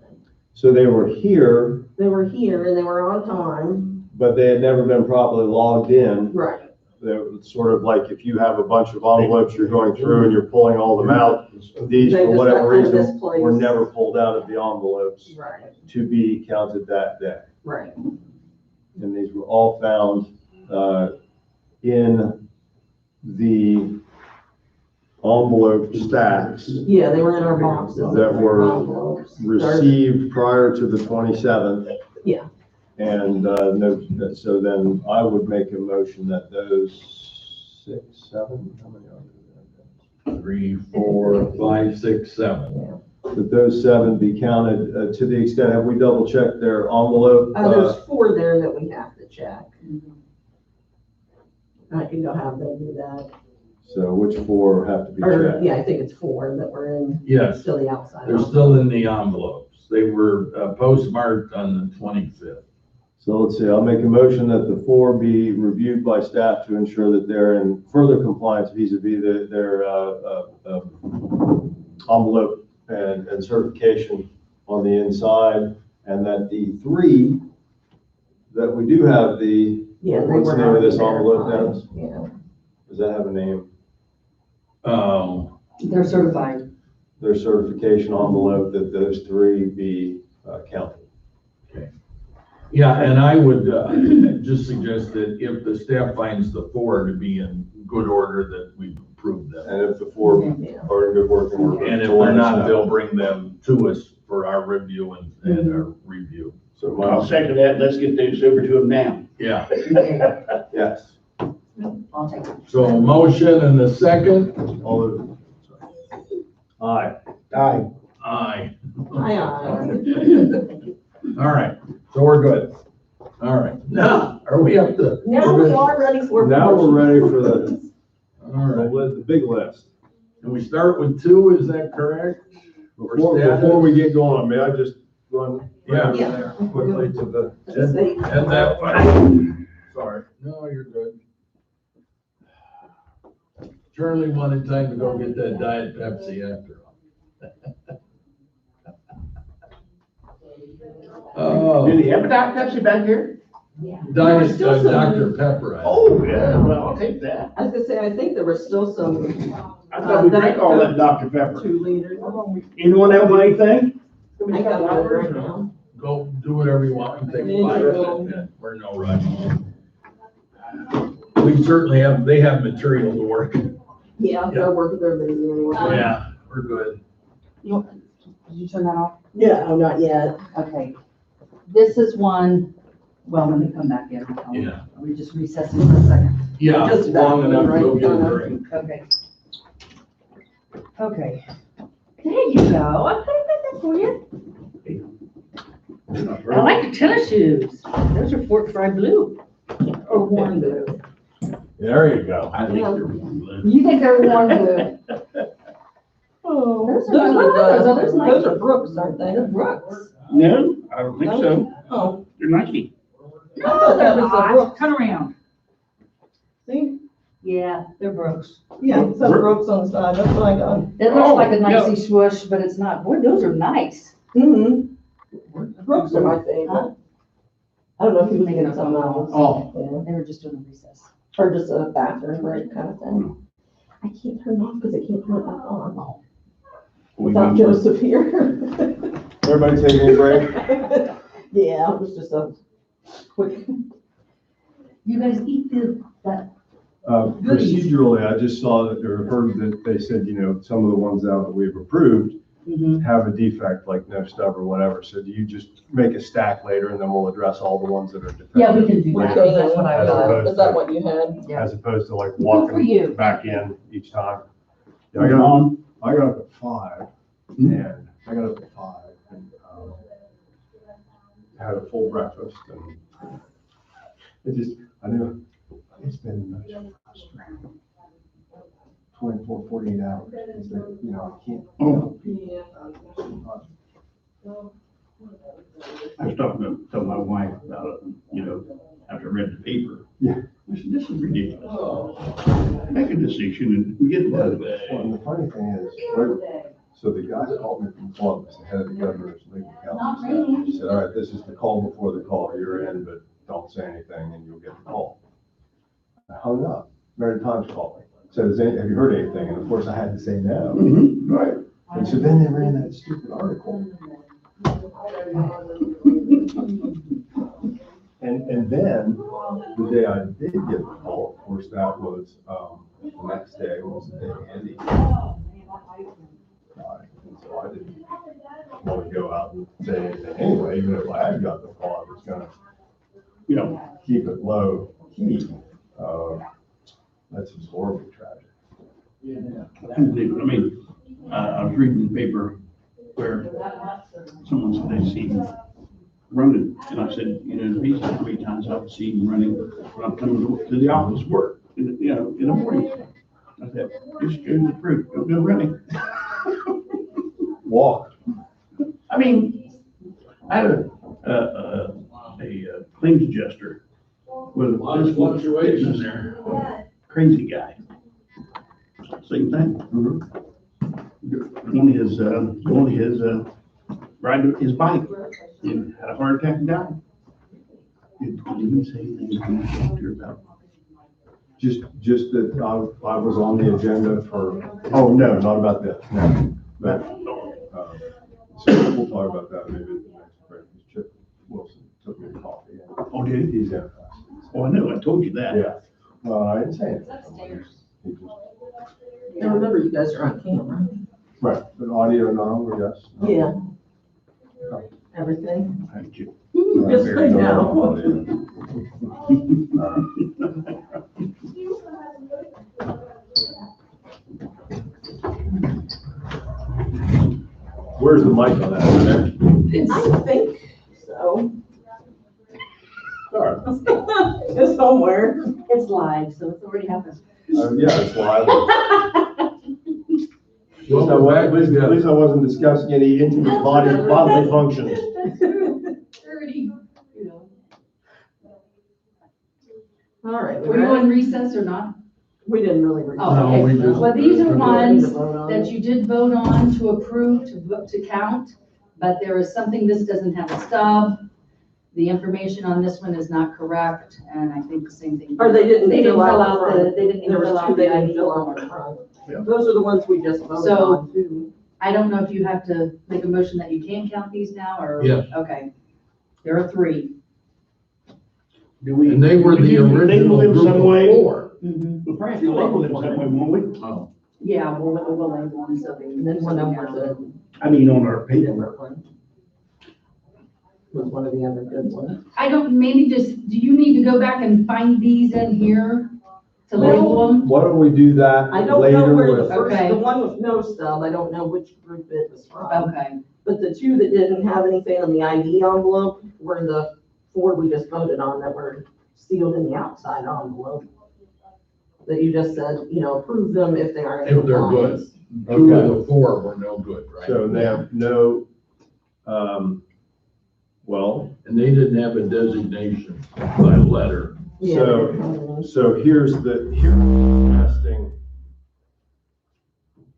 So they were here, They were here and they were on time. but they had never been properly logged in. Right. They're sort of like if you have a bunch of envelopes you're going through and you're pulling all them out, these, They for just whatever got kind of reason, misplaced. were never pulled out of the envelopes Right. to be counted that day. Right. And these were all found in the envelope stacks Yeah, they were in our boxes. that were Envelopes. received prior to the 27th. Yeah. And no, so then I would make a motion that those 6, 7, how many are there? 3, 4, 5, 6, 7. That those 7 be counted to the extent, have we double checked their envelope? There's 4 there that we have to check. I can go have them do that. So which 4 have to be Or, checked? yeah, I think it's 4 that were in, Yes, still the outside. they're still in the envelopes. They were postmarked on the 25th. So let's see, I'll make a motion that the 4 be reviewed by staff to ensure that they're in further compliance vis-a-vis their envelope and certification on the inside, and that the 3, that we do have the, Yeah, they what's were the name of this not envelope, verified. Dennis? Yeah. Does that have a name? They're certified. Their certification envelope, that those 3 be counted. Yeah, and I would just suggest that if the staff finds the 4 to be in good order, that we approve them. And if the 4 Yeah. are in good working order. And if they're not, they'll bring them to us for our review and our review. So I'll second that. Let's get those over to them now. Yeah, yes. I'll take it. so a motion and a second. All of, aye. Aye. Aye. Aye. All right, so we're good. All right, now, are we up to? Now we are ready for. Now we're ready for the, All right, the big list. and we start with 2, is that correct? Before we get going, may I just run? Yeah. Yeah. there quickly to the, And that one. Sorry. No, you're good. Charlie wanted time to go get that Diet Pepsi after all. Do they have a Diet Pepsi back here? Diet, Still some- Dr. Pepper. Oh, yeah, well, I'll take that. I was gonna say, I think there was still some I thought we drank all that Dr. Pepper. 2 liters. Anyone have anything? I got one right now. Go do whatever you want, and take Yeah, 5 go. minutes, we're in no rush. We certainly have, they have material to work. Yeah, they're working, they're busy anyway. Yeah, we're good. Did you turn that off? Yeah, oh, not yet. Okay. This is one, well, let me come back in. Yeah. Are we just recessing for a second? Yeah, Just long that, enough to go right? get a drink. Okay. Okay. There you go. I put that for you. I like the tennis shoes. Those are Fort Fry blue or warm blue. There you go. I think they're blue. You think they're warm blue? Oh, Those those are are nice. the, Those are nice. those are Brooks, aren't they? They're Brooks. No, I don't think so. Oh, They're Nike. No, that they're was the not. Brooks. Turn around. see? Yeah, they're Brooks. Yeah, it says Brooks on the side, that's what I got. It looks like a Oh, yeah. nicey swoosh, but it's not. Boy, those are nice. Mm-hmm. Brooks are my favorite. I don't know if he was Making getting something else. Oh. Yeah. They were just doing a recess. Or just a bathroom break kind of thing. I can't turn it off because I can't turn it back on. Without Joseph here. Everybody taking a break? Yeah, it was just a quick. You guys eat that. Procedurally, I just saw that, or heard that they said, some of the ones out that we've approved have a defect, like no stub or whatever. So do you just make a stack later and then we'll address all the ones that are defective? Yeah, we can do that. later, That's what I As was. opposed Is that to- what you had? Yeah. As opposed to like for you. walking back in each time. Yeah, I got up at 5 and I got up at 5 and, had a full breakfast and I knew it's been 24, 48 hours. It's been, I can't. Yeah. I was talking to my wife about it, after I read the paper. Yeah. I said, this is ridiculous. Make a decision and we get it out of it. Well, and the funny thing is, so the guy called me from Columbus, the head of the governor's legal counsel. He said, all right, this is the call before the call. You're in, but don't say anything and you'll get the call. I hung up. Mary Times called me. Said, have you heard anything? And of course I had to say no. Right. And so then they ran that stupid article. And then the day I did get the call, of course, that was, the next day was the day Andy died. And so I didn't want to go out and say anything anyway, even if I had got the call, I was gonna, keep it low key. That's just horribly tragic. I mean, I was reading the paper where someone said they see him running, and I said, the reason how many times I've seen him running when I'm coming to the office work, in the morning. I said, just go to the proof, don't go running. Walk. I mean, I had a claims adjuster with a Lot of fluctuation there. Crazy guy. Same thing. On his riding his bike, and had a heart attack and died. Didn't even say anything to the doctor about. Just that I was on the agenda for, oh, no, not about this, no. But, so we'll talk about that maybe at the next break. Chip Wilson took me to coffee. Oh, did he? He's in. Oh, I know, I told you that. Yeah. Well, I didn't say anything. He just- And remember, you guys are on camera. Right, but audio no, yes. no. Yeah. Everything. Thank you. Just right now. Where's the mic on that? Over there? I think so. All right. It's somewhere. It's live, so it's already happened. Yeah, it's live. Welcome back, Ms. At least I wasn't discussing any intimate bodily functions. That's true. Dirty. All right. Were you in recess or not? We didn't really read. Oh, No, okay. we just- Well, these are ones To vote on. that you did vote on to approve, to count, but there is something, this doesn't have a stub. The information on this one is not correct, and I think the same thing. Or they didn't They didn't fill fill out out the the, they didn't There fill was two out they the didn't ID fill out form. the front. Yeah. Those are the ones we just voted So- on too. I don't know if you have to make a motion that you can count these now, or? Yes. Okay. There are 3. Do we? And they were do we the need to label original them group some of way? 4. Mhm. We'll probably have to label them some way, won't we? Oh, Yeah, we'll label them so they. And then one of them was I mean, on our a paper. different one. Was one of the other good ones. I don't, maybe just, do you need to go back and find these in here to label them? Why don't we do that I don't know later where the with, first, Okay. the one with no stub, I don't know which group it was from. Okay, But the 2 that didn't have anything on the ID envelope were the 4 we just voted on that were sealed in the outside envelope. That you just said, approve them if they are in If they're good. compliance. 2 of the 4 were no good, right? so they have no, well, And they didn't have a designation by letter. Yeah, So- they're- so here's the interesting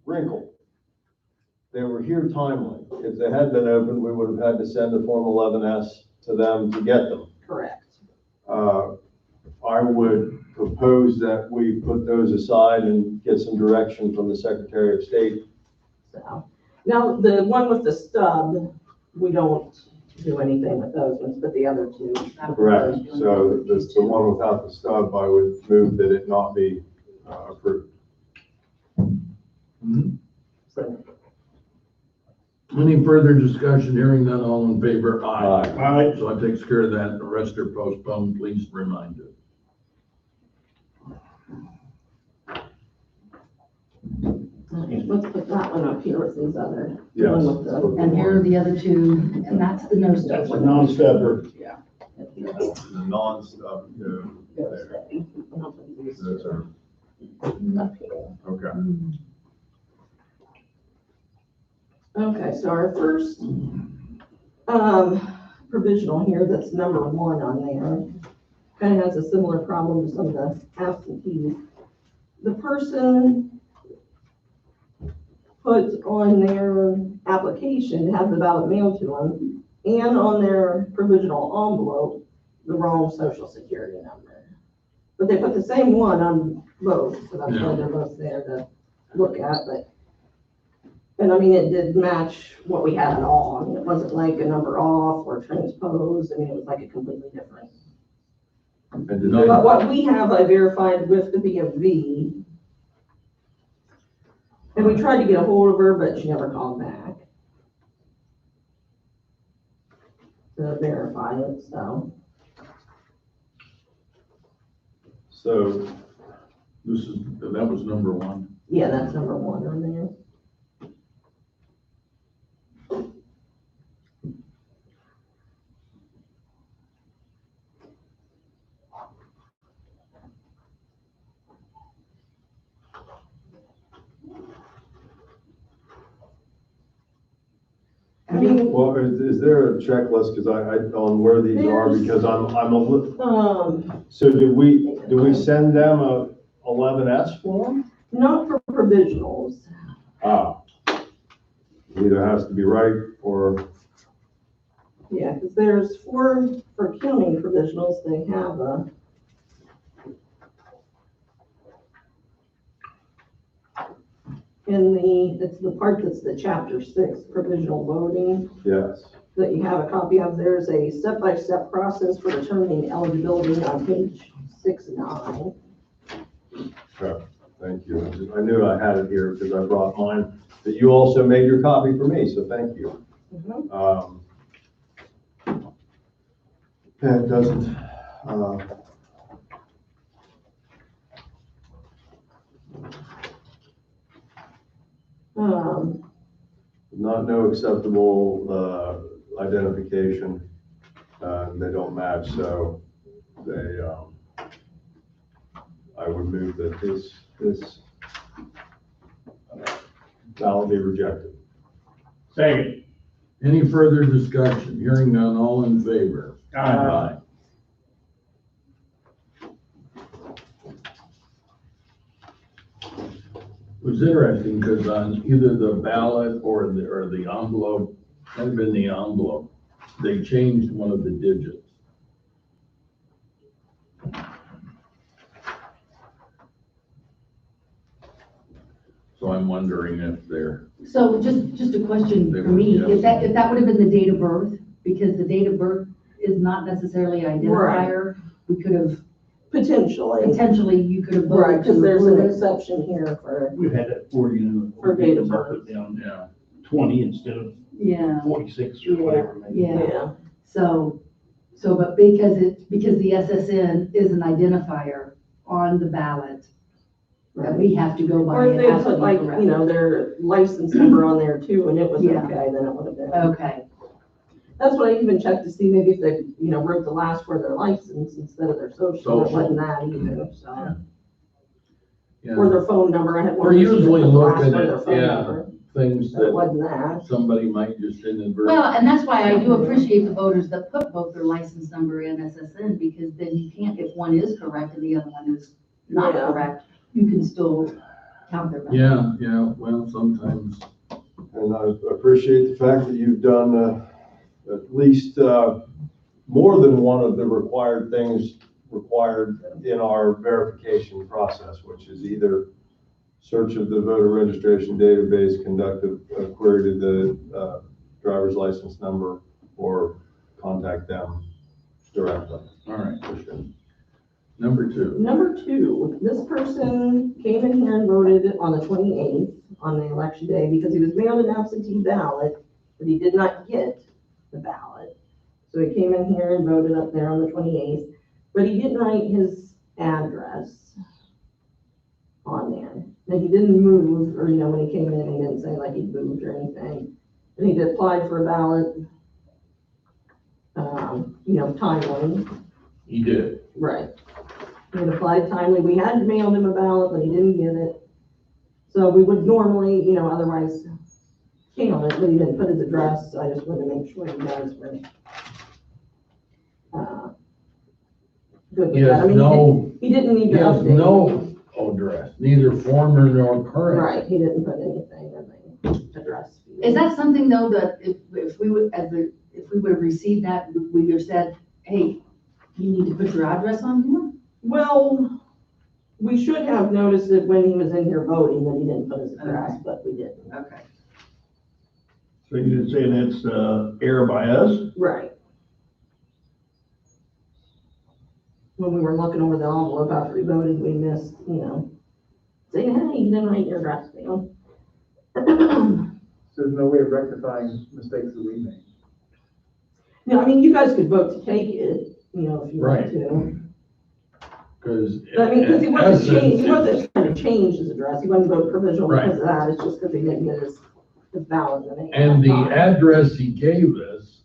wrinkle. They were here timely. If they had been open, we would have had to send a Form 11S to them to get them. correct. I would propose that we put those aside and get some direction from the Secretary of State. So, now, the one with the stub, we don't do anything with those ones, but the other 2. Correct. So the one without the stub, I would move that it not be approved. Any further discussion? Hearing none, all in favor? Aye. Aye. So that takes care of that. The rest are postponed. Please remind it. Let's put that one up here with these other. the Yes. one with the- and here are the other 2, and that's the no stuff That's a one. non-stubber. The non-stub, there. Those are, Up here. okay. Okay, so our first, provisional here, that's number 1 on there, kind of has a similar problem to some of the absentees. The person put on their application to have the ballot mailed to them, and on their provisional envelope, the wrong social security number. But they put the same one on both, so that's why they're both there to look at, and I mean, it did match what we had it all. I mean, it wasn't like a number off or transposed. I mean, it was like a completely different. And did No. they, But what we have, I verified with the BMV. And we tried to get a hold of her, but she never called back. To verify it, so. so That was number 1. Yeah, that's number 1 on there. I mean, well, is there a checklist, because on where these are, because I'm a little, so do we send them a 11S form? not for provisionals. Ah. Either has to be right or, Yeah, because there's 4 for county provisionals, they have a. It's the part that's the chapter 6 provisional voting yes. that you have a copy of. There's a step-by-step process for determining eligibility on page 6 and 9. Okay, thank you. I knew I had it here because I brought mine, that you also made your copy for me, so thank you. And it doesn't, no acceptable, identification, they don't match, so they, I would move that this ballot be rejected. Second. Any further discussion? Hearing none, all in favor? Aye. It was interesting because on either the ballot or the envelope, might have been the envelope, they changed one of the digits. So I'm wondering if they're, So just a question for me, if that would have been the date of birth, because the date of birth is not necessarily an identifier, we could have, potentially, you could have Right, voted because to there's an approve it. exception here for, We've had that for, you know. For date of I birth. put down yeah. 20 instead of Yeah, 46 or whatever. maybe. yeah. So, but because the SSN is an identifier on the ballot, that we have to go by. or if and they have to put be like, correct. you know, their license number on there too, and it was Yeah. okay, then it would have been. Okay, That's what I even checked to see maybe if they, you know, wrote the last word of their license instead of their social, it Social. wasn't that either, so. Yeah. Or their phone number, I had one. We're that said usually the last looking word of their at, phone yeah, number, things but it that wasn't that. somebody might just inadvertently. well, and that's why I do appreciate the voters that put both their license number and SSN, because then you can't, if one is correct and the other one is not Yeah. correct, you can still count their vote. Yeah, well, sometimes, And I appreciate the fact that you've done at least more than one of the required things required in our verification process, which is either search of the voter registration database, conduct a query to the driver's license number, or contact them directly. all right. Number 2. Number 2, this person came in here and voted on the 28th on the election day because he was mailed an absentee ballot, but he did not get the ballot. So he came in here and voted up there on the 28th, but he didn't write his address on there. Now, he didn't move, or, you know, when he came in, he didn't say like he moved or anything. And he did apply for a ballot, you know, timely. He did. Right. He had applied timely. We had mailed him a ballot, but he didn't get it. So we would normally, you know, otherwise count it, but he didn't put his address, so I just wanted to make sure you guys were good He with that. I has mean, no, he didn't need he to has update. no address, neither former nor current. Right, he didn't put anything in the address. Is that something though, that if we would, if we would have received that, we would have said, hey, you need to put your address on here? Well, we should have noticed it when he was in here voting that he didn't put his address, but we didn't. Okay. So you'd say that's error by us? Right. When we were looking over the envelope after we voted, we missed, you know, saying, hey, you didn't write your address down. So there's no way of rectifying mistakes that we made. No, I mean, you guys could vote to take it, you know, if you want Right. to. Because. But I mean, because he wasn't trying to change his address, he wasn't voting provisional Right. because of that, it's just because he didn't get his ballot. And the address he gave us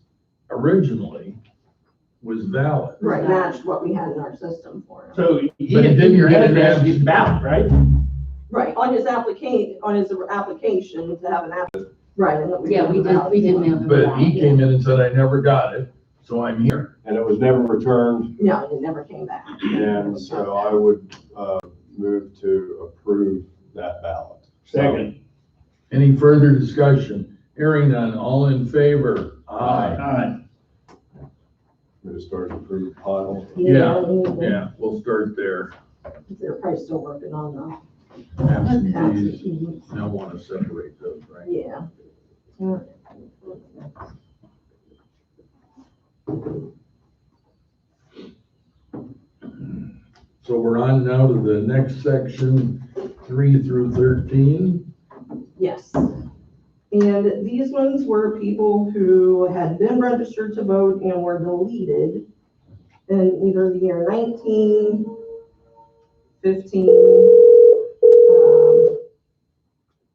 originally was valid. Right, matched what we had in our system for him. So he But had then your address, address- his ballot, right? Right, on his application to have an app, right. And that Yeah, we did mail them. But he came in and said, I never got it, so I'm here. And it was never returned, No, it never came back. and so I would move to approve that ballot. Second. Any further discussion? Hearing none, all in favor? Aye. We just started to approve the pile. Yeah, we'll start there. They're probably still working on Absentees, the. now want to separate those, right? Yeah. So we're on now to the next section, 3 through 13. Yes. And these ones were people who had been registered to vote and were deleted in either the year 19, 15,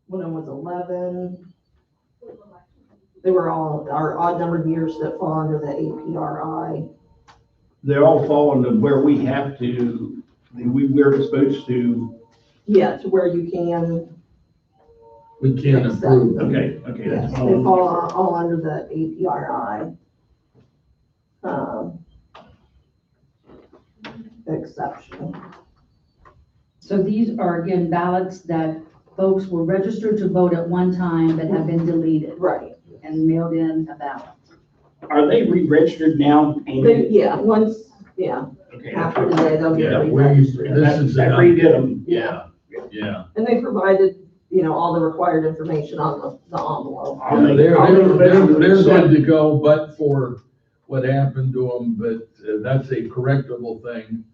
one of them was 11. They were all our odd numbered years that fall under the APRI. They all fall into where we have to, we're supposed to, Yeah, to where you can, We can't approve. okay, yes, that's they all. fall all under the APRI. Exception. So these are again ballots that folks were registered to vote at one time but have been deleted Right. and mailed in a ballot. Are they re-registered now, Amy? Yeah, once, yeah, Okay. after today, they'll get Yeah, re-registered. this is. I redid them. Yeah, yeah. And they provided all the required information on the envelope. I'll make- They're I'll make a motion to they're accept. good to go, but for what happened to them, but that's a correctable thing.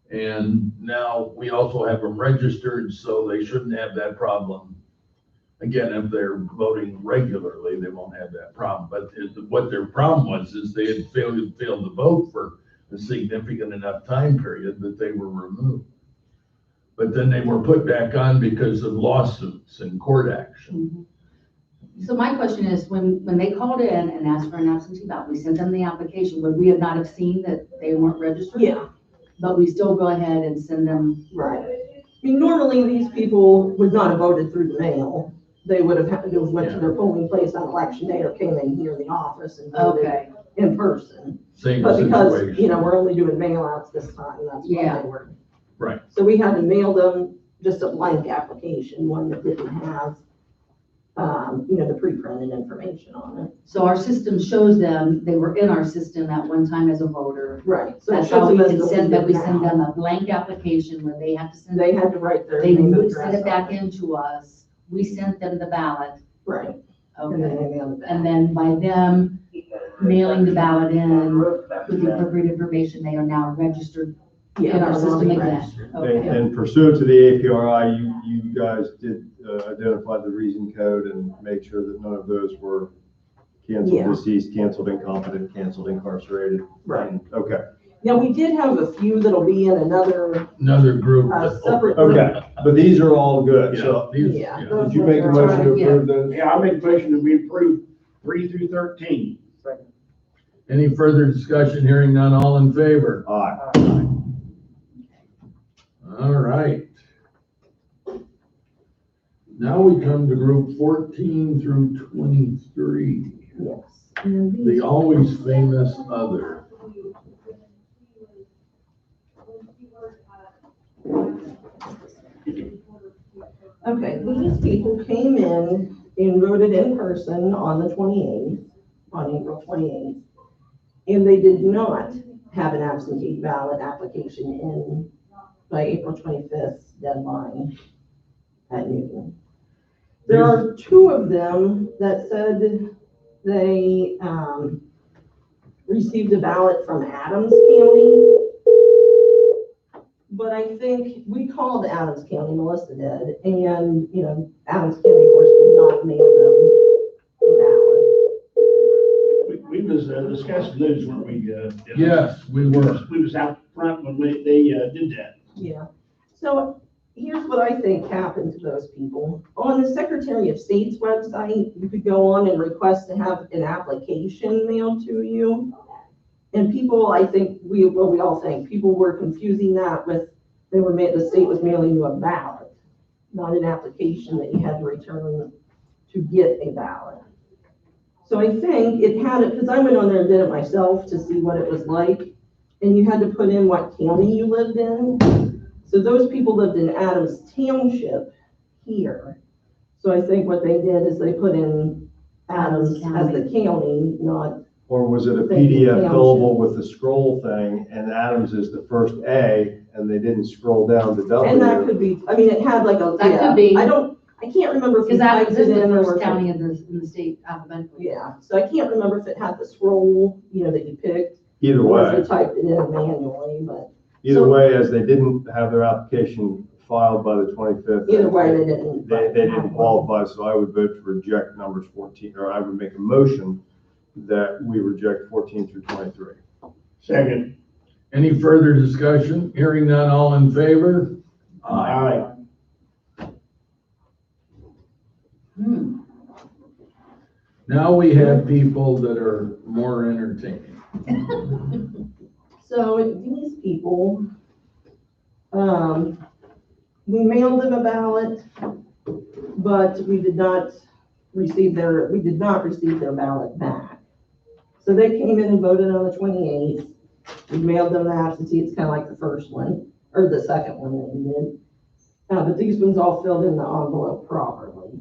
And now we also have them registered, so they shouldn't have that problem. Again, if they're voting regularly, they won't have that problem, but what their problem was is they had failed to vote for a significant enough time period that they were removed. But then they were put back on because of lawsuits and court action. So my question is, when they called in and asked for an absentee ballot, we sent them the application, would we have not have seen that they weren't registered? Yeah, But we still go ahead and send them, right. I mean, normally these people would not have voted through the mail. They would have had to went to their polling place on election day or came in here in the office and voted okay, in person. Same But because, situation. we're only doing mail outs this time, that's why Yeah. they were. Right. So we had to mail them just a blank application, one that didn't have, the pre-printed information on it. so our system shows them, they were in our system at one time as a voter. Right. So it That's shows how we them as can send, that we deleted send now. them a blank application where they have to send, They had to write their they name and send address it back on it. into us, we sent them the ballot, Right. And then okay? they mailed it back. And then by them mailing the ballot in with the appropriate information, they are now registered Yeah, in our they're system already again. registered. Okay, And pursuant to the APRI, you guys did identify the reason code and make sure that none of those were canceled Yeah. deceased, canceled incompetent, canceled incarcerated. Right. Okay, Now, we did have a few that'll be in another, Another group. separate. okay, but these are all good, so Yeah, these- Yeah. yeah. did you make a motion to approve those? Yeah, I'll make a motion that we approve 3 through 13. Any further discussion? Hearing none, all in favor? Aye. All right. Now we come to group 14 through 23, Yes. And the these- always famous other. Okay, these people came in and voted in person on the 28th, on April 28th. And they did not have an absentee ballot application in by April 25th deadline at noon. There are two of them that said they received a ballot from Adams County. But I think we called Adams County, Melissa did, and, Adams County, of course, did not mail them a ballot. We was discussing those, weren't we? Yes, we were. We was out front when they did that. Yeah. So here's what I think happened to those people. On the Secretary of State's website, you could go on and request to have an application mailed to you. And people, I think, we all think, people were confusing that with, the state was mailing you a ballot, not an application that you had to return to get a ballot. So I think it had it, because I went on there and did it myself to see what it was like. And you had to put in what county you lived in. So those people lived in Adams Township here. So I think what they did is they put in Adams as the county, not. Or was it a Thank you, PDF Township. fillable with the scroll thing, and Adams is the first A, and they didn't scroll down to W? And that could be, it had like a. That could be. I can't remember if you because that typed is it the in or first if it- county in the state alphabetically. Yeah, so I can't remember if it had the scroll, that you picked. Either Or if way, you typed it in manually, but either way, as they didn't have their application filed by the 25th. either way, they didn't. They didn't qualify, so I would vote to reject numbers 14, or I would make a motion that we reject 14 through 23. Second. Any further discussion? Hearing none, all in favor? Aye. Hmm. Now we have people that are more entertaining. So these people, we mailed them a ballot, but we did not receive their ballot back. So they came in and voted on the 28th. We mailed them the absentee, it's kind of like the first one, or the second one that we did. But these ones all filled in the envelope properly.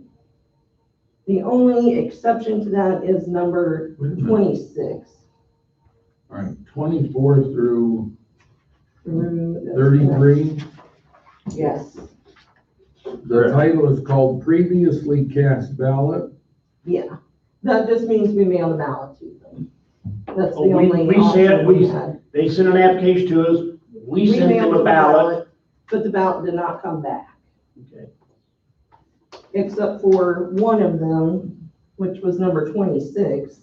The only exception to that is number Wait a minute. 26. All right, 24 through Through 33. Yes. The title is called Previously Cast Ballot. Yeah, that just means we mail the ballot to them. That's the Oh, only we sent- option we had. They sent an application to us, we sent mailed them a ballot. But the ballot did not come back, Okay. except for one of them, which was number 26,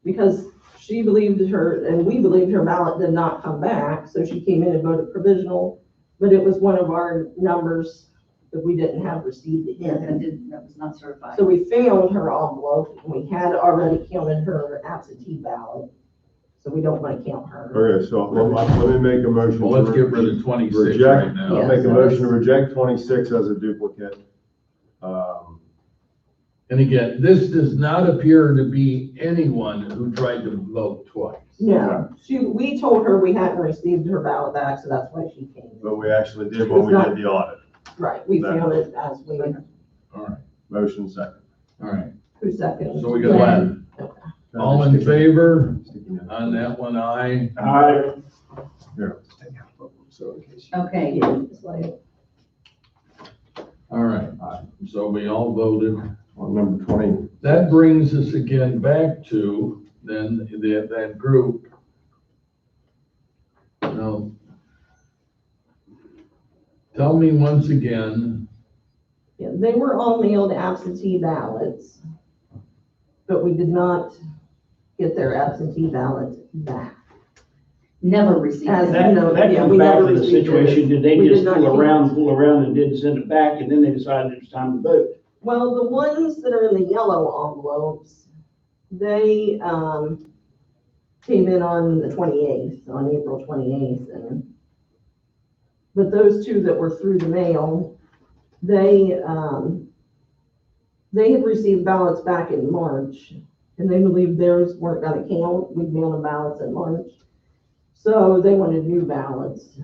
because she believed her, and we believed her ballot did not come back, so she came in and voted provisional, but it was one of our numbers that we didn't have received it Yeah, yet. that was not certified. So we found her envelope, and we had already counted her absentee ballot, so we don't want to count her. Okay, so let me make a motion. Well, let's to get rid of 26 reject- right now. I'll make a motion to reject 26 as a duplicate. And again, this does not appear to be anyone who tried to vote twice. No, we told her we hadn't received her ballot back, so that's why she came. But we actually did when we did the audit. Right, we found it as we, All right, Motion second. all right. who seconded? So we got Len. All in favor on that one, aye. Okay, Yeah, it's like, All right, so we all voted. On number 20. That brings us again back to then that group. Now, tell me once again, yeah, they were all mailed absentee ballots, but we did not get their absentee ballots back. never received As- it. That Yeah, comes we back never to the received it. situation, did they We just did not fool count. around and didn't send it back, and then they decided it was time to vote? Well, the ones that are in the yellow envelopes, they, came in on the 28th, on April 28th, but those two that were through the mail, they had received ballots back in March, and they believed theirs weren't gonna count, we'd mail them ballots in March. So they wanted new ballots.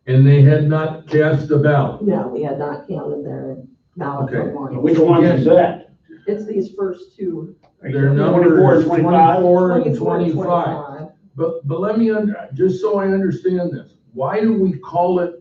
and they had not cast a ballot. No, we had not counted their ballots Okay. in March. Which ones is that? It's these first two. Their 24 numbers and 25? 24 and 24 and 25. But let me, just so I understand this, why do we call it